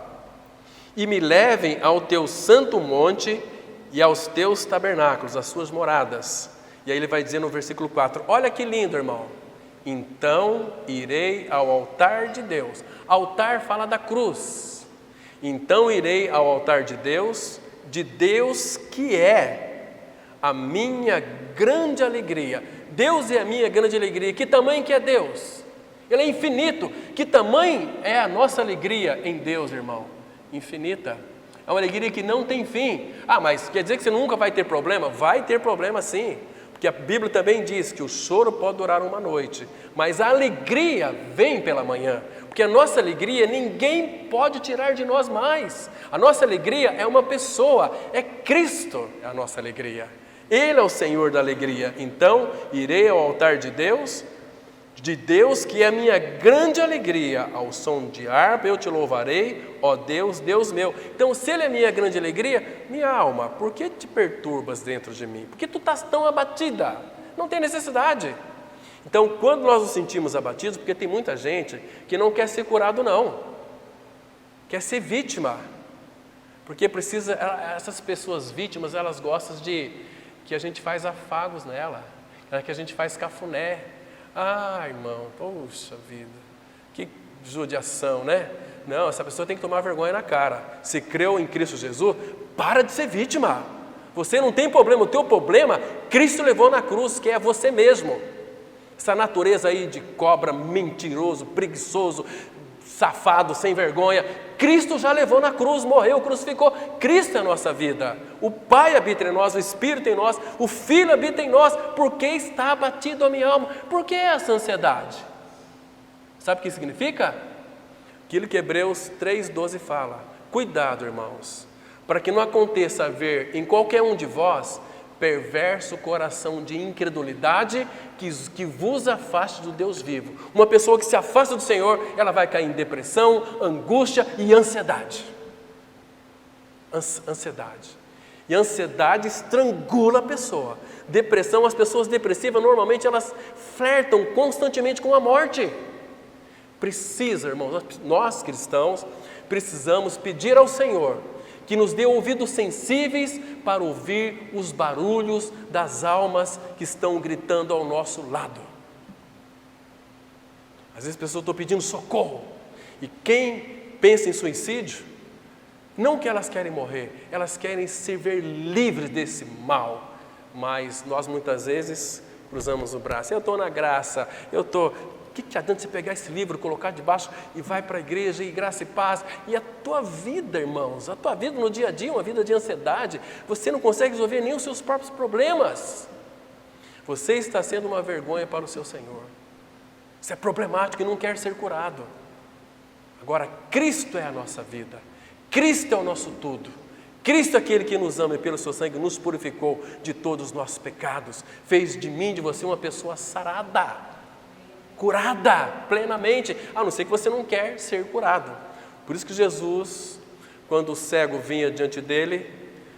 E me levem ao teu santo monte e aos teus tabernáculos, às suas moradas. E aí ele vai dizer no versículo 4, olha que lindo, irmão. Então irei ao altar de Deus. Altar fala da cruz. Então irei ao altar de Deus que é a minha grande alegria. Deus é a minha grande alegria. Que tamanho que é Deus? Ele é infinito. Que tamanho é a nossa alegria em Deus, irmão? Infinita. É uma alegria que não tem fim. Ah, mas quer dizer que você nunca vai ter problema? Vai ter problema sim. Porque a Bíblia também diz que o choro pode durar uma noite, mas a alegria vem pela manhã. Porque a nossa alegria ninguém pode tirar de nós mais. A nossa alegria é uma pessoa, é Cristo a nossa alegria. Ele é o Senhor da alegria. Então, irei ao altar de Deus que é a minha grande alegria. Ao som de harpa eu te louvarei, ó Deus, Deus meu. Então, se Ele é a minha grande alegria, minha alma, por que te perturbas dentro de mim? Por que tu estás tão abatida? Não tem necessidade. Então, quando nós nos sentimos abatidos, porque tem muita gente que não quer ser curado não, quer ser vítima. Porque essas pessoas vítimas, elas gostam de que a gente faz afagos nela, que a gente faz cafuné. Ah, irmão, poxa vida, que judiação, né? Não, essa pessoa tem que tomar vergonha na cara. Se creu em Cristo Jesus, para de ser vítima. Você não tem problema, o teu problema, Cristo levou na cruz, que é você mesmo. Essa natureza aí de cobra, mentiroso, preguiçoso, safado, sem vergonha, Cristo já levou na cruz, morreu, crucificou. Cristo é a nossa vida. O Pai habita em nós, o Espírito em nós, o Filho habita em nós. Por que está abatido a minha alma? Por que essa ansiedade? Sabe o que significa? Aquilo que Hebreus 3,12 fala. Cuidado, irmãos, para que não aconteça haver em qualquer um de vós perverso coração de incredulidade que vos afaste do Deus vivo. Uma pessoa que se afasta do Senhor, ela vai cair em depressão, angústia e ansiedade. Ansiedade. E a ansiedade estrangula a pessoa. Depressão, as pessoas depressivas normalmente elas flertam constantemente com a morte. Precisa, irmãos, nós cristãos precisamos pedir ao Senhor que nos dê ouvidos sensíveis para ouvir os barulhos das almas que estão gritando ao nosso lado. Às vezes as pessoas estão pedindo socorro. E quem pensa em suicídio, não que elas querem morrer, elas querem se ver livres desse mal. Mas nós muitas vezes cruzamos o braço. Eu estou na graça, o que adianta você pegar esse livro, colocar debaixo e vai para a igreja e graça e paz? E a tua vida, irmãos, a tua vida no dia a dia, uma vida de ansiedade, você não consegue resolver nem os seus próprios problemas. Você está sendo uma vergonha para o seu Senhor. Você é problemático e não quer ser curado. Agora, Cristo é a nossa vida. Cristo é o nosso tudo. Cristo é aquele que nos ama e pelo seu sangue nos purificou de todos os nossos pecados. Fez de mim, de você, uma pessoa sarada, curada plenamente, a não ser que você não quer ser curado. Por isso que Jesus, quando o cego vinha diante dele,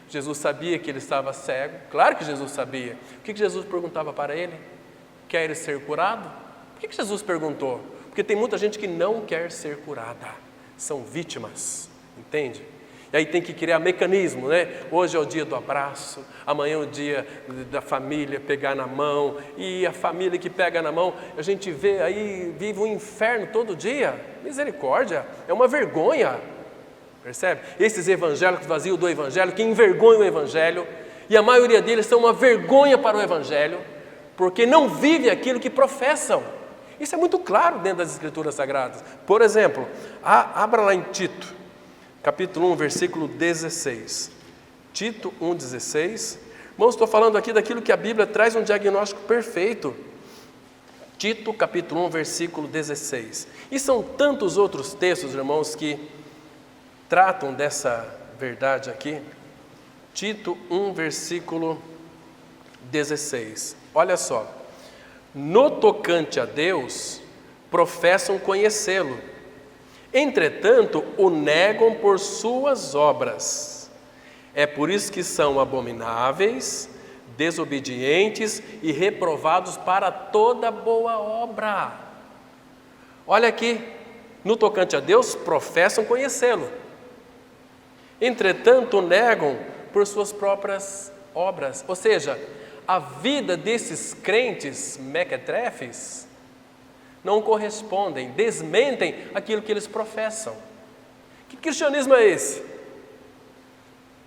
Jesus sabia que ele estava cego. Claro que Jesus sabia. O que Jesus perguntava para ele? Queres ser curado? Por que Jesus perguntou? Porque tem muita gente que não quer ser curada. São vítimas, entende? E aí tem que criar mecanismo, né? Hoje é o dia do abraço, amanhã é o dia da família pegar na mão, e a família que pega na mão, a gente vê aí, vive um inferno todo dia. Misericórdia, é uma vergonha, percebe? Esses evangélicos vazios do evangelho, que envergonham o evangelho, e a maioria deles são uma vergonha para o evangelho, porque não vivem aquilo que professam. Isso é muito claro dentro das Escrituras Sagradas. Por exemplo, abra lá em Tito, capítulo 1, versículo 16. Tito 1,16. Irmãos, estou falando aqui daquilo que a Bíblia traz um diagnóstico perfeito. Tito, capítulo 1, versículo 16. E são tantos outros textos, irmãos, que tratam dessa verdade aqui. Tito 1, versículo 16. Olha só. No tocante a Deus, professam conhecê-lo. Entretanto, o negam por suas obras. É por isso que são abomináveis, desobedientes e reprovados para toda boa obra. Olha aqui, no tocante a Deus, professam conhecê-lo. Entretanto, o negam por suas próprias obras. Ou seja, a vida desses crentes mequetrefes não correspondem, desmentem aquilo que eles professam. Que cristianismo é esse?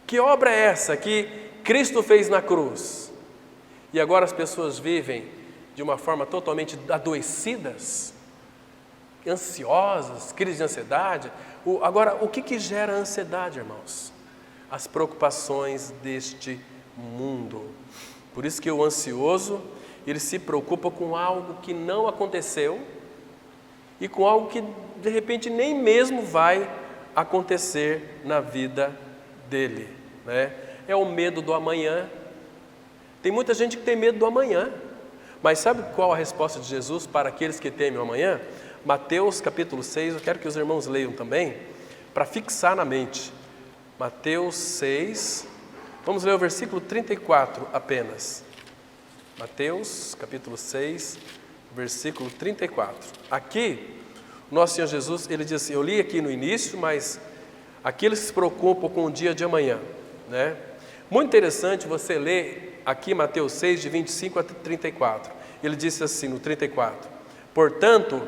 Que obra é essa que Cristo fez na cruz? E agora as pessoas vivem de uma forma totalmente adoecidas, ansiosas, crise de ansiedade. Agora, o que gera ansiedade, irmãos? As preocupações deste mundo. Por isso que o ansioso, ele se preocupa com algo que não aconteceu e com algo que de repente nem mesmo vai acontecer na vida dele, né? É o medo do amanhã. Tem muita gente que tem medo do amanhã, mas sabe qual a resposta de Jesus para aqueles que temem o amanhã? Mateus capítulo 6, eu quero que os irmãos leiam também, para fixar na mente. Mateus 6, vamos ler o versículo 34 apenas. Mateus, capítulo 6, versículo 34. Aqui, nosso Senhor Jesus, ele diz assim, eu li aqui no início, mas aqueles que se preocupam com o dia de amanhã, né? Muito interessante você ler aqui Mateus 6, de 25 a 34. Ele disse assim, no 34, portanto,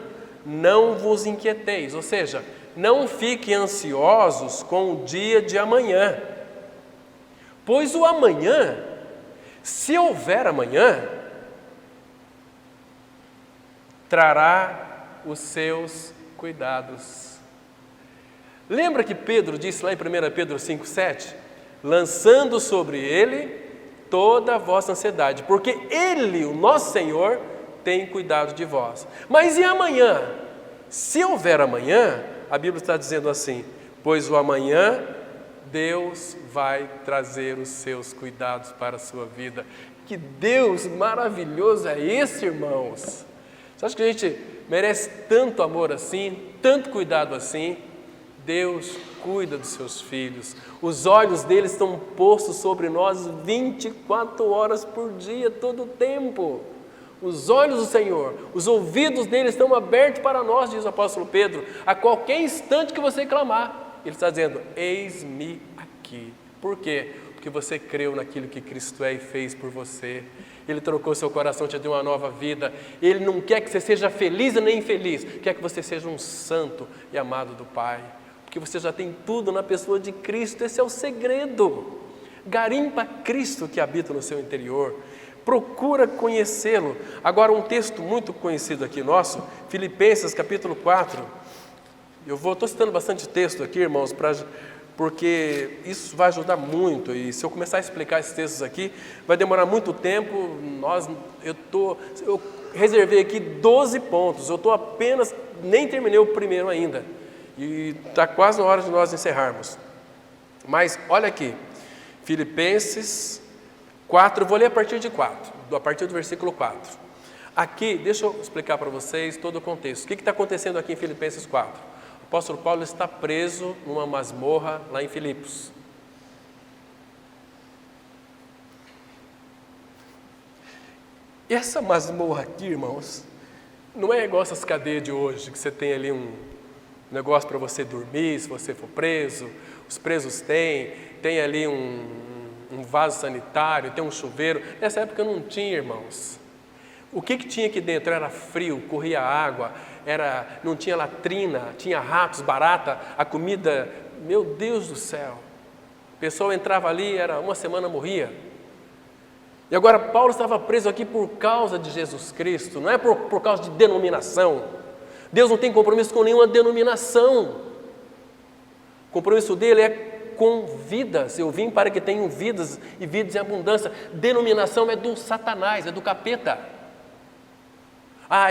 não vos inquieteis, ou seja, não fiquem ansiosos com o dia de amanhã, pois o amanhã, se houver amanhã, trará os seus cuidados. Lembra que Pedro disse lá em 1 Pedro 5,7? Lançando sobre ele toda a vossa ansiedade, porque ele, o nosso Senhor, tem cuidado de vós. Mas e amanhã? Se houver amanhã, a Bíblia está dizendo assim, pois o amanhã Deus vai trazer os seus cuidados para a sua vida. Que Deus maravilhoso é esse, irmãos? Você acha que a gente merece tanto amor assim, tanto cuidado assim? Deus cuida dos seus filhos. Os olhos deles estão postos sobre nós 24 horas por dia, todo o tempo. Os olhos do Senhor, os ouvidos dele estão abertos para nós, diz o apóstolo Pedro, a qualquer instante que você clamar. Ele está dizendo, eis-me aqui. Por quê? Porque você creu naquilo que Cristo é e fez por você. Ele trocou seu coração, te deu uma nova vida. Ele não quer que você seja feliz e nem infeliz, quer que você seja um santo e amado do Pai. Porque você já tem tudo na pessoa de Cristo, esse é o segredo. Garimpa Cristo que habita no seu interior. Procura conhecê-lo. Agora um texto muito conhecido aqui nosso, Filipenses capítulo 4. Estou citando bastante texto aqui, irmãos, porque isso vai ajudar muito. E se eu começar a explicar esses textos aqui, vai demorar muito tempo. Eu reservei aqui 12 pontos. Nem terminei o primeiro ainda. E está quase na hora de nós encerrarmos. Mas olha aqui, Filipenses 4, eu vou ler a partir do versículo 4. Aqui, deixa eu explicar para vocês todo o contexto. O que está acontecendo aqui em Filipenses 4? O apóstolo Paulo está preso numa masmorra lá em Filipos. E essa masmorra aqui, irmãos, não é igual essas cadeias de hoje, que você tem ali um negócio para você dormir, se você for preso. Os presos têm ali um vaso sanitário, tem um chuveiro. Nessa época não tinha, irmãos. O que tinha aqui dentro? Era frio, corria água, não tinha latrina, tinha ratos, barata, a comida, meu Deus do céu. A pessoa entrava ali, uma semana morria. E agora Paulo estava preso aqui por causa de Jesus Cristo, não é por causa de denominação. Deus não tem compromisso com nenhuma denominação. O compromisso dele é com vidas. Eu vim para que tenham vidas e vidas em abundância. Denominação é do Satanás, é do capeta.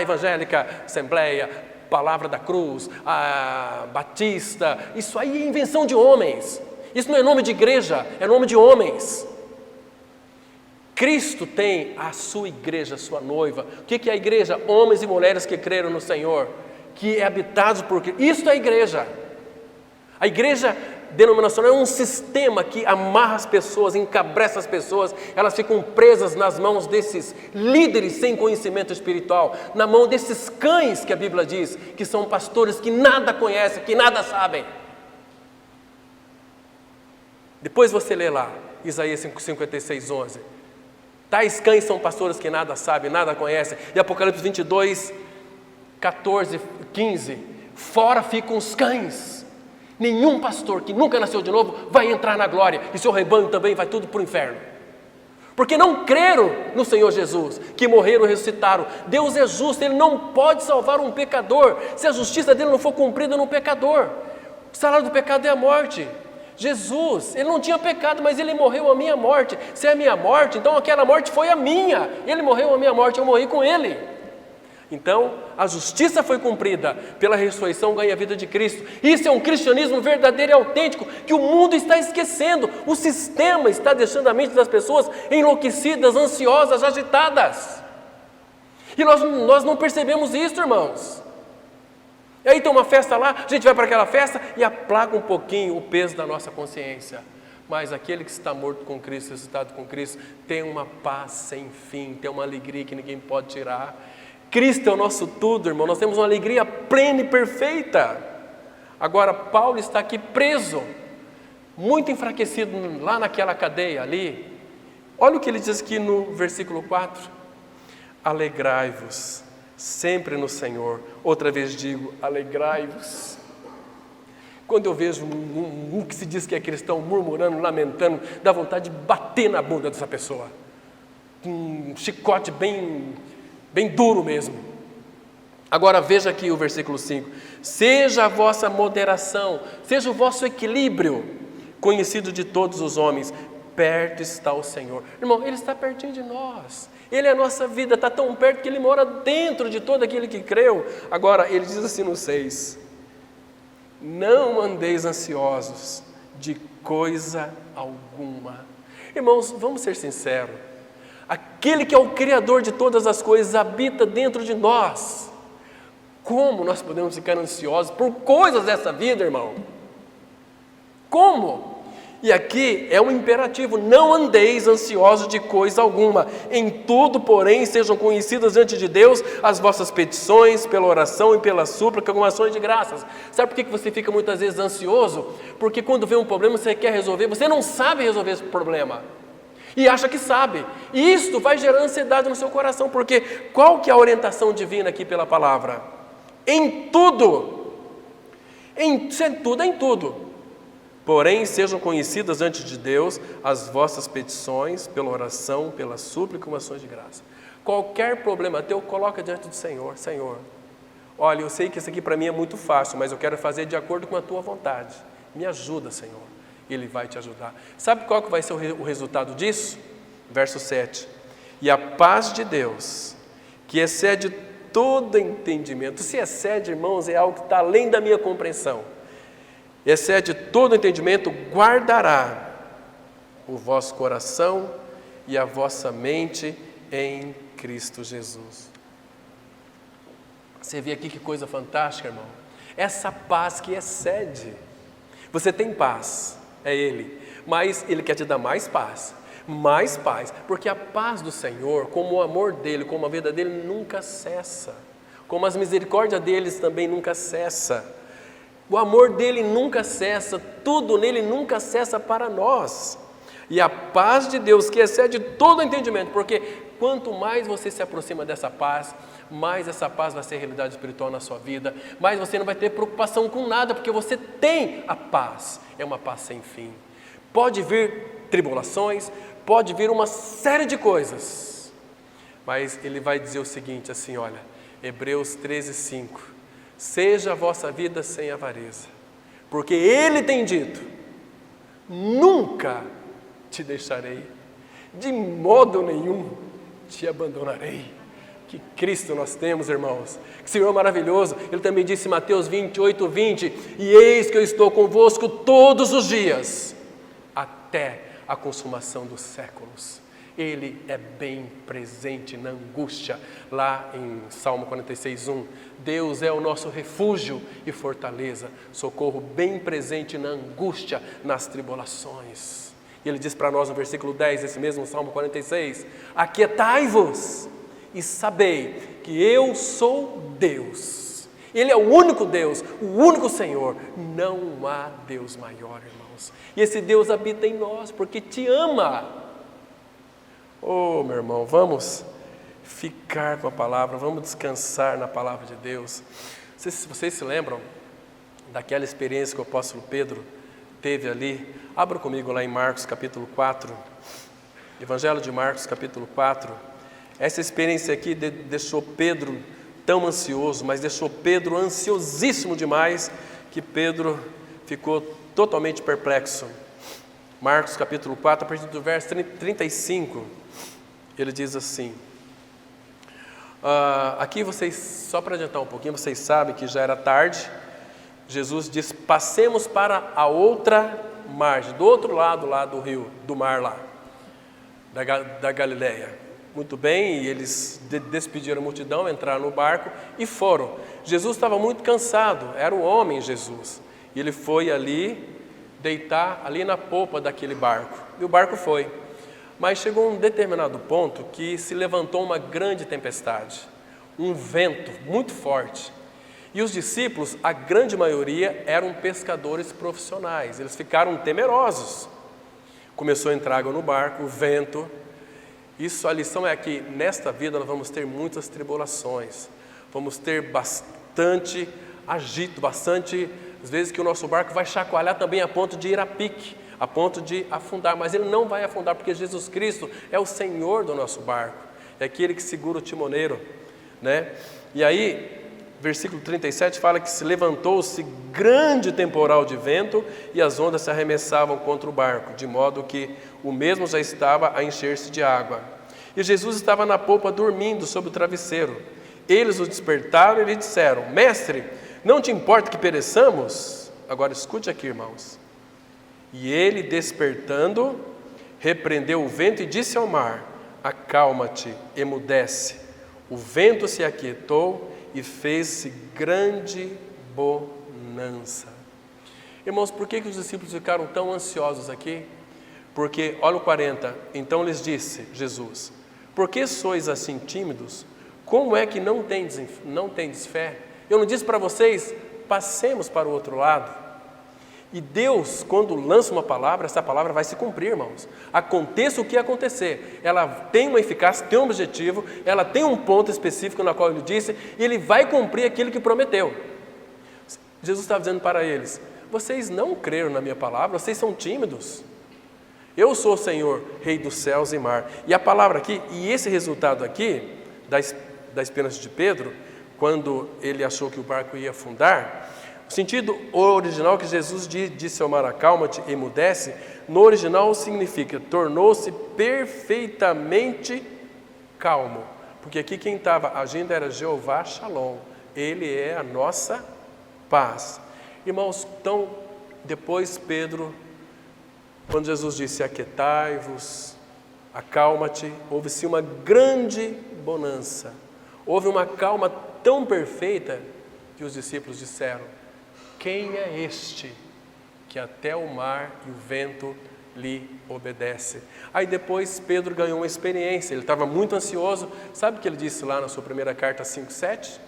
Evangélica, Assembleia, Palavra da Cruz, Batista, isso aí é invenção de homens. Isso não é nome de igreja, é nome de homens. Cristo tem a sua igreja, a sua noiva. O que é a igreja? Homens e mulheres que creram no Senhor, que é habitados por Cristo. Isso é a igreja. A igreja denominacional é um sistema que amarra as pessoas, encabrece as pessoas, elas ficam presas nas mãos desses líderes sem conhecimento espiritual, na mão desses cães que a Bíblia diz, que são pastores que nada conhecem, que nada sabem. Depois você lê lá, Isaías 56:11. Tais cães são pastores que nada sabem, nada conhecem. E Apocalipse 22, 14, 15. Fora ficam os cães. Nenhum pastor que nunca nasceu de novo vai entrar na glória, e seu rebanho também vai tudo para o inferno. Porque não creram no Senhor Jesus, que morreram e ressuscitaram. Deus é justo, Ele não pode salvar um pecador, se a justiça dele não for cumprida no pecador. O salário do pecado é a morte. Jesus, Ele não tinha pecado, mas Ele morreu a minha morte. Se é a minha morte, então aquela morte foi a minha. Ele morreu a minha morte, eu morri com Ele. Então, a justiça foi cumprida pela ressurreição, ganha a vida de Cristo. Isso é um cristianismo verdadeiro e autêntico, que o mundo está esquecendo. O sistema está deixando a mente das pessoas enlouquecidas, ansiosas, agitadas. E nós não percebemos isso, irmãos. E aí tem uma festa lá, a gente vai para aquela festa e aplaca um pouquinho o peso da nossa consciência. Mas aquele que está morto com Cristo, ressuscitado com Cristo, tem uma paz sem fim, tem uma alegria que ninguém pode tirar. Cristo é o nosso tudo, irmão, nós temos uma alegria plena e perfeita. Agora, Paulo está aqui preso, muito enfraquecido lá naquela cadeia ali. Olha o que ele diz aqui no versículo 4. Alegrai-vos sempre no Senhor. Outra vez digo, alegrai-vos. Quando eu vejo um que se diz que é cristão murmurando, lamentando, dá vontade de bater na bunda dessa pessoa. Um chicote bem duro mesmo. Agora veja aqui o versículo 5. Seja a vossa moderação, seja o vosso equilíbrio conhecido de todos os homens. Perto está o Senhor. Irmão, Ele está pertinho de nós. Ele é a nossa vida, está tão perto que Ele mora dentro de todo aquele que creu. Agora, Ele diz assim no 6. Não andeis ansiosos de coisa alguma. Irmãos, vamos ser sinceros. Aquele que é o Criador de todas as coisas habita dentro de nós. Como nós podemos ficar ansiosos por coisas dessa vida, irmão? Como? E aqui é um imperativo: não andeis ansiosos de coisa alguma, em tudo, porém, sejam conhecidas diante de Deus as vossas petições, pela oração e pela súplica, com ações de graças. Sabe por que você fica muitas vezes ansioso? Porque quando vem um problema, você quer resolver, você não sabe resolver esse problema, e acha que sabe, e isto vai gerar ansiedade no seu coração, porque qual que é a orientação divina aqui pela palavra? Em tudo, em tudo. Porém, sejam conhecidas diante de Deus as vossas petições, pela oração, pela súplica, com ações de graça. Qualquer problema teu, coloca diante do Senhor. Senhor, olha, eu sei que isso aqui para mim é muito fácil, mas eu quero fazer de acordo com a tua vontade. Me ajuda, Senhor. Ele vai te ajudar. Sabe qual que vai ser o resultado disso? Verso 7. E a paz de Deus, que excede todo entendimento. Se excede, irmãos, é algo que está além da minha compreensão. Excede todo entendimento, guardará o vosso coração e a vossa mente em Cristo Jesus. Você vê aqui que coisa fantástica, irmão. Essa paz que excede. Você tem paz, é Ele, mas Ele quer te dar mais paz, porque a paz do Senhor, como o amor dEle, como a vida dEle nunca cessa, como as misericórdias deles também nunca cessa. O amor dele nunca cessa, tudo nele nunca cessa para nós. E a paz de Deus que excede todo entendimento, porque quanto mais você se aproxima dessa paz, mais essa paz vai ser realidade espiritual na sua vida, mais você não vai ter preocupação com nada, porque você tem a paz, é uma paz sem fim. Pode vir tribulações, pode vir uma série de coisas, mas ele vai dizer o seguinte assim, olha, Hebreus 13:5. Seja a vossa vida sem avareza, porque Ele tem dito, nunca te deixarei, de modo nenhum te abandonarei. Que Cristo nós temos, irmãos, que Senhor maravilhoso. Ele também disse em Mateus 28:20, e eis que eu estou convosco todos os dias, até a consumação dos séculos. Ele é bem presente na angústia, lá em Salmo 46:1, Deus é o nosso refúgio e fortaleza, socorro bem presente na angústia, nas tribulações. E ele diz para nós no versículo 10, esse mesmo Salmo 46, aquietai-vos e sabei que eu sou Deus. Ele é o único Deus, o único Senhor, não há Deus maior, irmãos. E esse Deus habita em nós, porque te ama. Oh, meu irmão, vamos ficar com a palavra, vamos descansar na palavra de Deus. Vocês se lembram daquela experiência que o apóstolo Pedro teve ali? Abra comigo lá em Marcos capítulo 4, Evangelho de Marcos capítulo 4. Essa experiência aqui deixou Pedro tão ansioso, mas deixou Pedro ansiosíssimo demais, que Pedro ficou totalmente perplexo. Marcos capítulo 4, a partir do verso 35, ele diz assim, aqui vocês, só para adiantar um pouquinho, vocês sabem que já era tarde, Jesus diz, passemos para a outra margem, do outro lado lá do rio, do mar lá, da Galileia. Muito bem, e eles despediram a multidão, entraram no barco e foram. Jesus estava muito cansado, era o homem Jesus, e ele foi ali deitar ali na polpa daquele barco, e o barco foi, mas chegou um determinado ponto que se levantou uma grande tempestade, um vento muito forte, e os discípulos, a grande maioria, eram pescadores profissionais, eles ficaram temerosos, começou a entrar água no barco, o vento. Isso, a lição é que nesta vida nós vamos ter muitas tribulações, vamos ter bastante agito, bastante, às vezes que o nosso barco vai chacoalhar também a ponto de ir a pique, a ponto de afundar, mas ele não vai afundar, porque Jesus Cristo é o Senhor do nosso barco, é aquele que segura o timoneiro, né? E aí, versículo 37 fala que se levantou-se grande temporal de vento e as ondas se arremessavam contra o barco, de modo que o mesmo já estava a encher-se de água. E Jesus estava na polpa dormindo sobre o travesseiro. Eles o despertaram e lhe disseram, mestre, não te importa que pereçamos? Agora escute aqui, irmãos. E ele, despertando, repreendeu o vento e disse ao mar, acalma-te, emudece. O vento se aquietou e fez-se grande bonança. Irmãos, por que os discípulos ficaram tão ansiosos aqui? Porque, olha o 40, então lhes disse Jesus: por que sois assim tímidos? Como é que não tendes fé? Eu não disse para vocês, passemos para o outro lado? E Deus, quando lança uma palavra, essa palavra vai se cumprir, irmãos. Aconteça o que acontecer, ela tem uma eficácia, tem um objetivo, ela tem um ponto específico na qual Ele disse, e Ele vai cumprir aquilo que prometeu. Jesus estava dizendo para eles: vocês não creram na minha palavra, vocês são tímidos. Eu sou o Senhor, Rei dos céus e mar. E a palavra aqui, e esse resultado aqui, da esperança de Pedro, quando ele achou que o barco ia afundar, o sentido original que Jesus disse ao mar: acalma-te, emudece, no original significa tornou-se perfeitamente calmo. Porque aqui quem estava agindo era Jeová Shalom, Ele é a nossa paz. Irmãos, então, depois Pedro, quando Jesus disse aquietai-vos, acalma-te, houve-se uma grande bonança. Houve uma calma tão perfeita que os discípulos disseram: quem é este que até o mar e o vento lhe obedece? Aí depois Pedro ganhou uma experiência, ele estava muito ansioso. Sabe o que ele disse lá na sua primeira carta 5,7?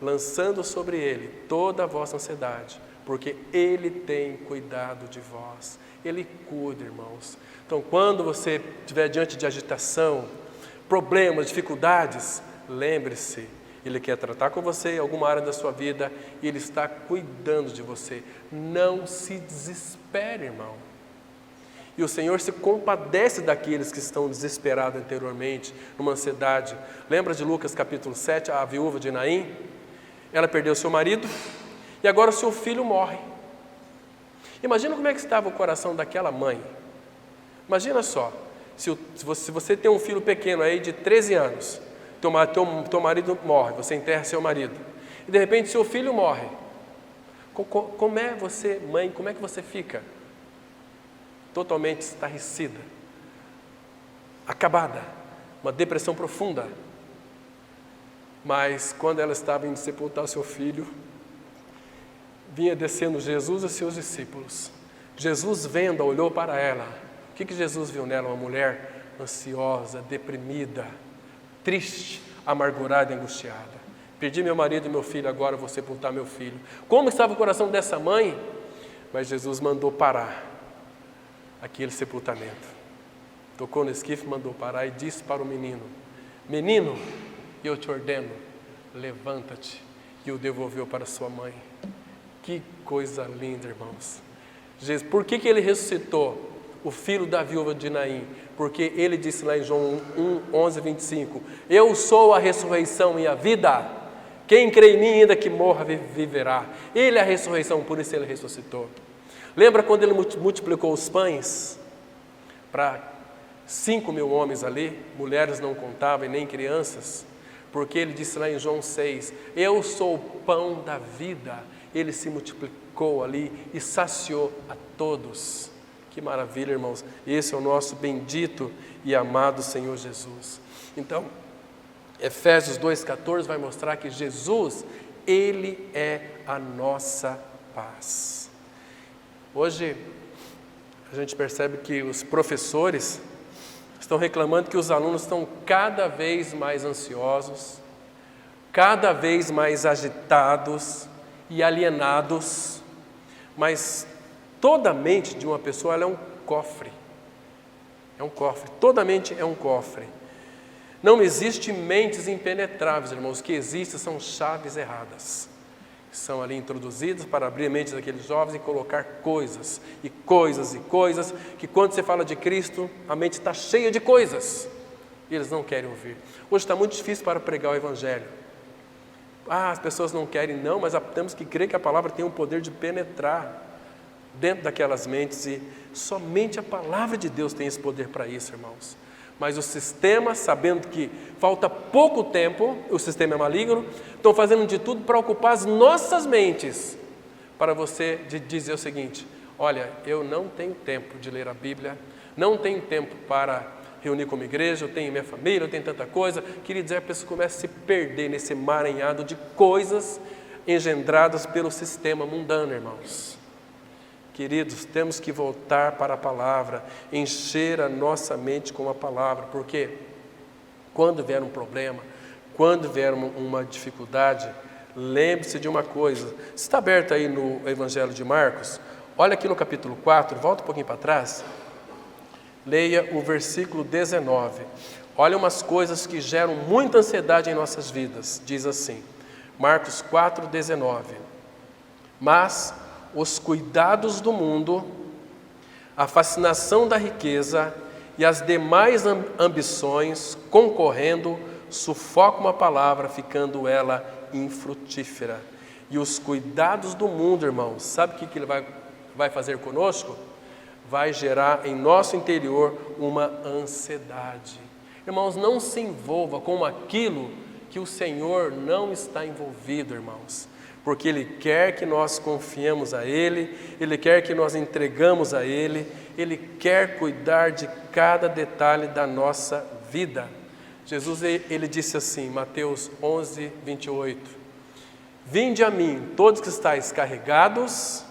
Lançando sobre ele toda a vossa ansiedade, porque Ele tem cuidado de vós. Ele cuida, irmãos. Então, quando você estiver diante de agitação, problemas, dificuldades, lembre-se, Ele quer tratar com você em alguma área da sua vida e Ele está cuidando de você. Não se desespere, irmão. E o Senhor se compadece daqueles que estão desesperados anteriormente, numa ansiedade. Lembra de Lucas capítulo 7, a viúva de Naim? Ela perdeu seu marido e agora o seu filho morre. Imagina como é que estava o coração daquela mãe. Imagina só, se você tem um filho pequeno aí de 13 anos, teu marido morre, você enterra seu marido, e de repente seu filho morre. Como é você, mãe, como é que você fica? Totalmente estarrecida, acabada, uma depressão profunda. Mas quando ela estava indo sepultar seu filho, vinha descendo Jesus e seus discípulos. Jesus vendo, olhou para ela. O que Jesus viu nela? Uma mulher ansiosa, deprimida, triste, amargurada e angustiada. Perdi meu marido e meu filho, agora vou sepultar meu filho. Como estava o coração dessa mãe? Mas Jesus mandou parar aquele sepultamento. Tocou no esquife, mandou parar e disse para o menino: menino, eu te ordeno, levanta-te. E o devolveu para sua mãe. Que coisa linda, irmãos. Por que ele ressuscitou o filho da viúva de Naim? Porque ele disse lá em João 11:25, eu sou a ressurreição e a vida. Quem crê em mim, ainda que morra, viverá. Ele é a ressurreição, por isso ele ressuscitou. Lembra quando ele multiplicou os pães para 5.000 homens ali? Mulheres não contavam e nem crianças. Porque ele disse lá em João 6, eu sou o pão da vida. Ele se multiplicou ali e saciou a todos. Que maravilha, irmãos. Esse é o nosso bendito e amado Senhor Jesus. Então, Efésios 2,14 vai mostrar que Jesus, Ele é a nossa paz. Hoje, a gente percebe que os professores estão reclamando que os alunos estão cada vez mais ansiosos, cada vez mais agitados e alienados, mas toda mente de uma pessoa ela é um cofre, toda mente é um cofre. Não existe mentes impenetráveis, irmãos, o que existem são chaves erradas, que são ali introduzidas para abrir a mente daqueles jovens e colocar coisas, e coisas, e coisas, que quando você fala de Cristo, a mente está cheia de coisas, e eles não querem ouvir. Hoje está muito difícil para pregar o Evangelho. As pessoas não querem, não, mas temos que crer que a palavra tem o poder de penetrar dentro daquelas mentes, e somente a palavra de Deus tem esse poder para isso, irmãos. Mas o sistema, sabendo que falta pouco tempo, o sistema é maligno, estão fazendo de tudo para ocupar as nossas mentes, para você dizer o seguinte: olha, eu não tenho tempo de ler a Bíblia, não tenho tempo para reunir como igreja, eu tenho minha família, eu tenho tanta coisa. Queria dizer, a pessoa começa a se perder nesse emaranhado de coisas engendradas pelo sistema mundano, irmãos. Queridos, temos que voltar para a palavra, encher a nossa mente com a palavra, porque quando vier um problema, quando vier uma dificuldade, lembre-se de uma coisa. Você está aberto aí no Evangelho de Marcos? Olha aqui no capítulo 4, volta um pouquinho para trás. Leia o versículo 19. Olha umas coisas que geram muita ansiedade em nossas vidas. Diz assim, Marcos 4, 19. Mas os cuidados do mundo, a fascinação da riqueza e as demais ambições concorrendo, sufocam a palavra, ficando ela infrutífera. E os cuidados do mundo, irmãos, sabe o que ele vai fazer conosco? Vai gerar em nosso interior uma ansiedade. Irmãos, não se envolva com aquilo que o Senhor não está envolvido, irmãos. Porque Ele quer que nós confiemos a Ele, Ele quer que nós entregamos a Ele, Ele quer cuidar de cada detalhe da nossa vida. Jesus, Ele disse assim, Mateus 11, 28, Vinde a mim, todos que estáis carregados,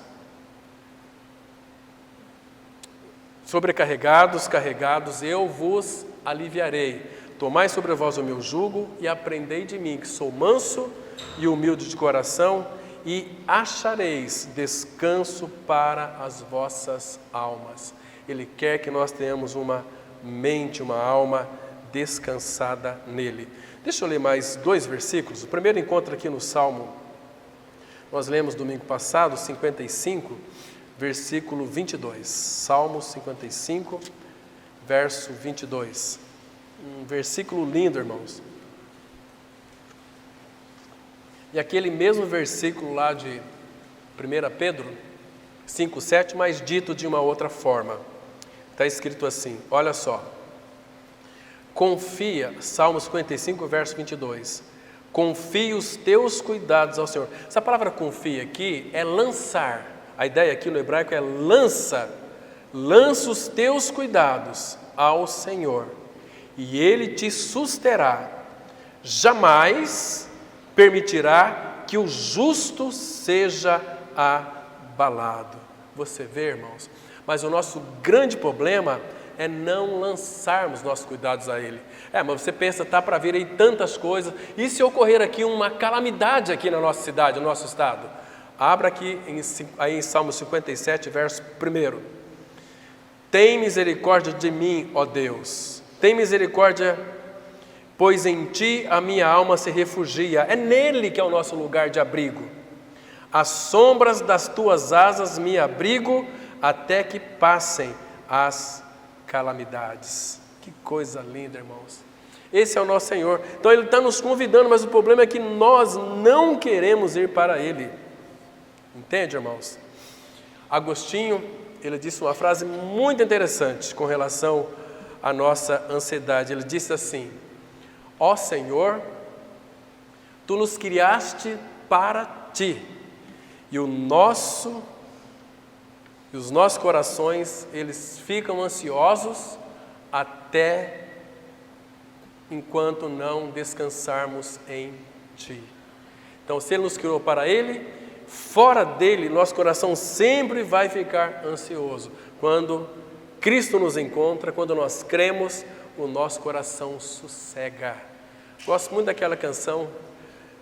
carregados, eu vos aliviarei. Tomai sobre vós o meu jugo e aprendei de mim, que sou manso e humilde de coração, e achareis descanso para as vossas almas. Ele quer que nós tenhamos uma mente, uma alma descansada nele. Deixa eu ler mais 2 versículos. O primeiro encontra aqui no Salmo, nós lemos domingo passado, 55, versículo 22. Salmo 55, verso 22. Um versículo lindo, irmãos. E aquele mesmo versículo lá de 1 Pedro 5, 7, mas dito de uma outra forma. Está escrito assim, olha só. Confia, Salmo 55, verso 22. Confia os teus cuidados ao Senhor. Essa palavra confia aqui é lançar. A ideia aqui no hebraico é lança. Lança os teus cuidados ao Senhor, e Ele te susterá. Jamais permitirá que o justo seja abalado. Você vê, irmãos? Mas o nosso grande problema é não lançarmos nossos cuidados a Ele. Mas você pensa, tá para vir aí tantas coisas, e se ocorrer aqui uma calamidade aqui na nossa cidade, no nosso estado? Abra aqui em Salmo 57, verso 1. Tem misericórdia de mim, ó Deus, tem misericórdia, pois em Ti a minha alma se refugia. É nele que é o nosso lugar de abrigo. Às sombras das Tuas asas me abrigo, até que passem as calamidades. Que coisa linda, irmãos. Esse é o nosso Senhor. Então Ele está nos convidando, mas o problema é que nós não queremos ir para Ele. Entende, irmãos? Agostinho, ele disse uma frase muito interessante com relação à nossa ansiedade. Ele disse assim, ó Senhor, Tu nos criaste para Ti, e os nossos corações, eles ficam ansiosos até enquanto não descansarmos em Ti. Então, se Ele nos criou para Ele, fora dele, nosso coração sempre vai ficar ansioso. Quando Cristo nos encontra, quando nós cremos, o nosso coração sossega. Gosto muito daquela canção,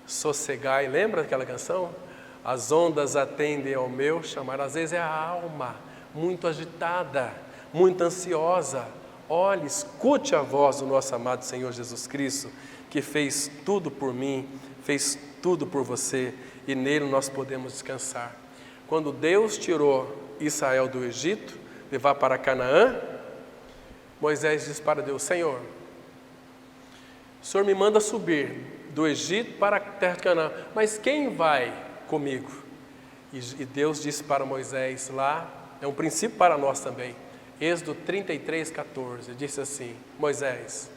Sossegai, lembra daquela canção? As ondas atendem ao meu chamar. Às vezes é a alma muito agitada, muito ansiosa. Olhe, escute a voz do nosso amado Senhor Jesus Cristo, que fez tudo por mim, fez tudo por você, e nele nós podemos descansar. Quando Deus tirou Israel do Egito, levar para Canaã, Moisés disse para Deus, Senhor, o Senhor me manda subir do Egito para a terra de Canaã, mas quem vai comigo? E Deus disse para Moisés lá, é um princípio para nós também, Êxodo 33, 14, disse assim, Moisés,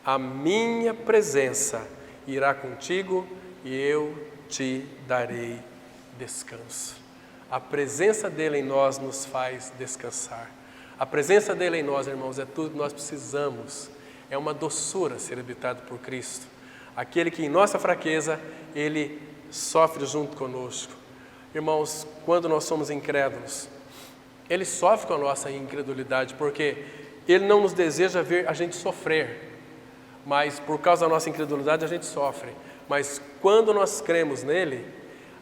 a minha presença irá contigo e eu te darei descanso. A presença dele em nós nos faz descansar. A presença dele em nós, irmãos, é tudo que nós precisamos. É uma doçura ser habitado por Cristo. Aquele que em nossa fraqueza, Ele sofre junto conosco. Irmãos, quando nós somos incrédulos, Ele sofre com a nossa incredulidade, porque Ele não nos deseja ver a gente sofrer, mas por causa da nossa incredulidade a gente sofre. Mas quando nós cremos nele,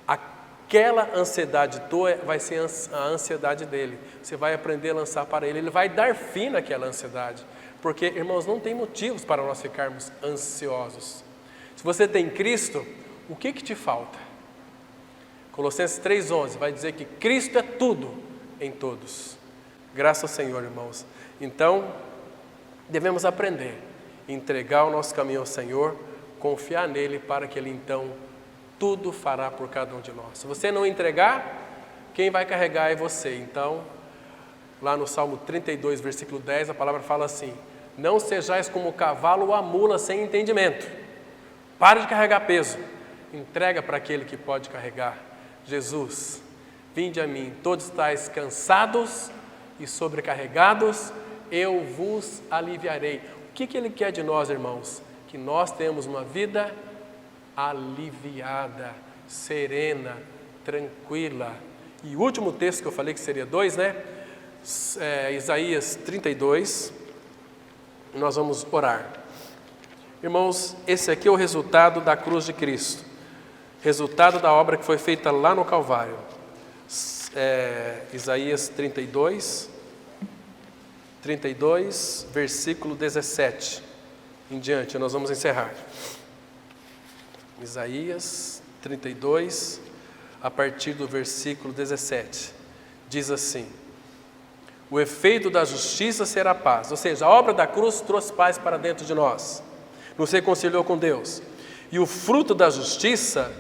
aquela ansiedade tua vai ser a ansiedade dele. Você vai aprender a lançar para ele, ele vai dar fim naquela ansiedade. Porque, irmãos, não tem motivos para nós ficarmos ansiosos. Se você tem Cristo, o que te falta? Colossenses 3,11 vai dizer que Cristo é tudo em todos. Graças ao Senhor, irmãos. Então, devemos aprender a entregar o nosso caminho ao Senhor, confiar nele para que ele então tudo fará por cada um de nós. Se você não entregar, quem vai carregar é você. Então, lá no Salmo 32, versículo 10, a palavra fala assim: não sejais como o cavalo ou a mula sem entendimento. Pare de carregar peso. Entrega para aquele que pode carregar. Jesus, vinde a mim, todos estáis cansados e sobrecarregados, eu vos aliviarei. O que Ele quer de nós, irmãos? Que nós tenhamos uma vida aliviada, serena, tranquila. E o último texto que eu falei que seria 2, né? Isaías 32, nós vamos orar. Irmãos, esse aqui é o resultado da cruz de Cristo, resultado da obra que foi feita lá no Calvário. Isaías 32, versículo 17 em diante, nós vamos encerrar. Isaías 32, a partir do versículo 17, diz assim: o efeito da justiça será paz. Ou seja, a obra da cruz trouxe paz para dentro de nós, nos reconciliou com Deus. E o fruto da justiça,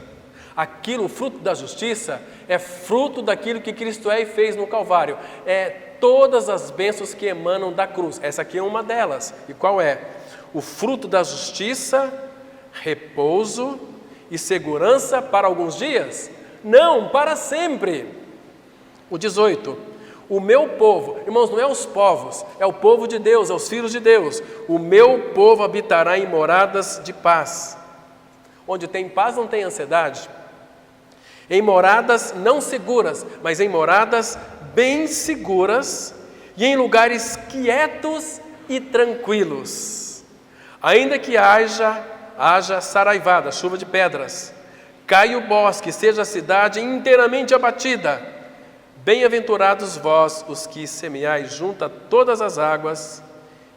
o fruto da justiça é fruto daquilo que Cristo é e fez no Calvário. É todas as bênçãos que emanam da cruz. Essa aqui é uma delas. E qual é? O fruto da justiça, repouso e segurança para alguns dias? Não, para sempre. O 18, o meu povo, irmãos, não é os povos, é o povo de Deus, é os filhos de Deus. O meu povo habitará em moradas de paz. Onde tem paz não tem ansiedade. Em moradas não seguras, mas em moradas bem seguras e em lugares quietos e tranquilos. Ainda que haja saraivada, chuva de pedras, caia o bosque, seja a cidade inteiramente abatida, bem-aventurados vós, os que semeais junto a todas as águas,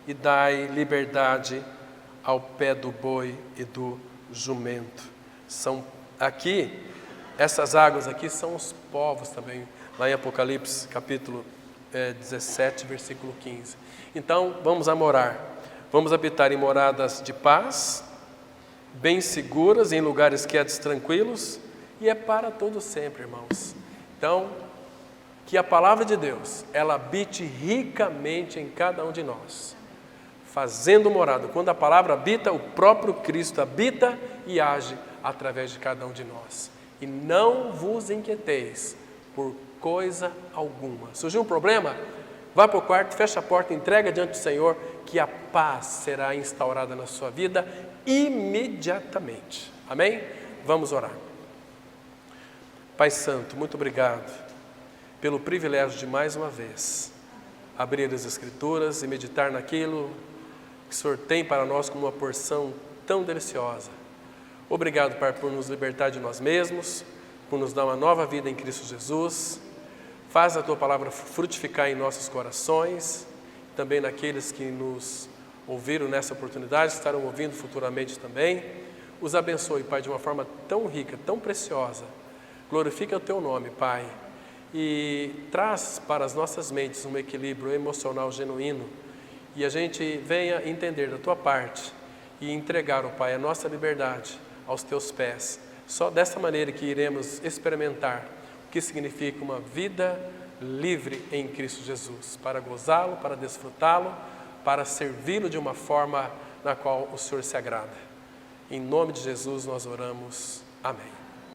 e dai liberdade ao pé do boi e do jumento. São aqui, essas águas aqui são os povos também, lá em Apocalipse, capítulo 17, versículo 15. Então, vamos morar. Vamos habitar em moradas de paz, bem seguras, em lugares quietos e tranquilos, e é para todo sempre, irmãos. Então, que a palavra de Deus, ela habite ricamente em cada um de nós, fazendo morada. Quando a palavra habita, o próprio Cristo habita e age através de cada um de nós. E não vos inquieteis por coisa alguma. Surgiu um problema? Vá para o quarto, fecha a porta, entrega diante do Senhor, que a paz será instaurada na sua vida imediatamente. Amém? Vamos orar. Pai Santo, muito obrigado pelo privilégio de mais uma vez abrir as Escrituras e meditar naquilo que o Senhor tem para nós como uma porção tão deliciosa. Obrigado, Pai, por nos libertar de nós mesmos, por nos dar uma nova vida em Cristo Jesus. Faz a Tua palavra frutificar em nossos corações, também naqueles que nos ouviram nessa oportunidade, estarão ouvindo futuramente também. Os abençoe, Pai, de uma forma tão rica, tão preciosa. Glorifica o Teu nome, Pai, e traz para as nossas mentes um equilíbrio emocional genuíno, e a gente venha entender da Tua parte e entregar, ó Pai, a nossa liberdade aos Teus pés. Só dessa maneira que iremos experimentar o que significa uma vida livre em Cristo Jesus, para gozá-lo, para desfrutá-lo, para servi-lo de uma forma na qual o Senhor se agrada. Em nome de Jesus nós oramos. Amém.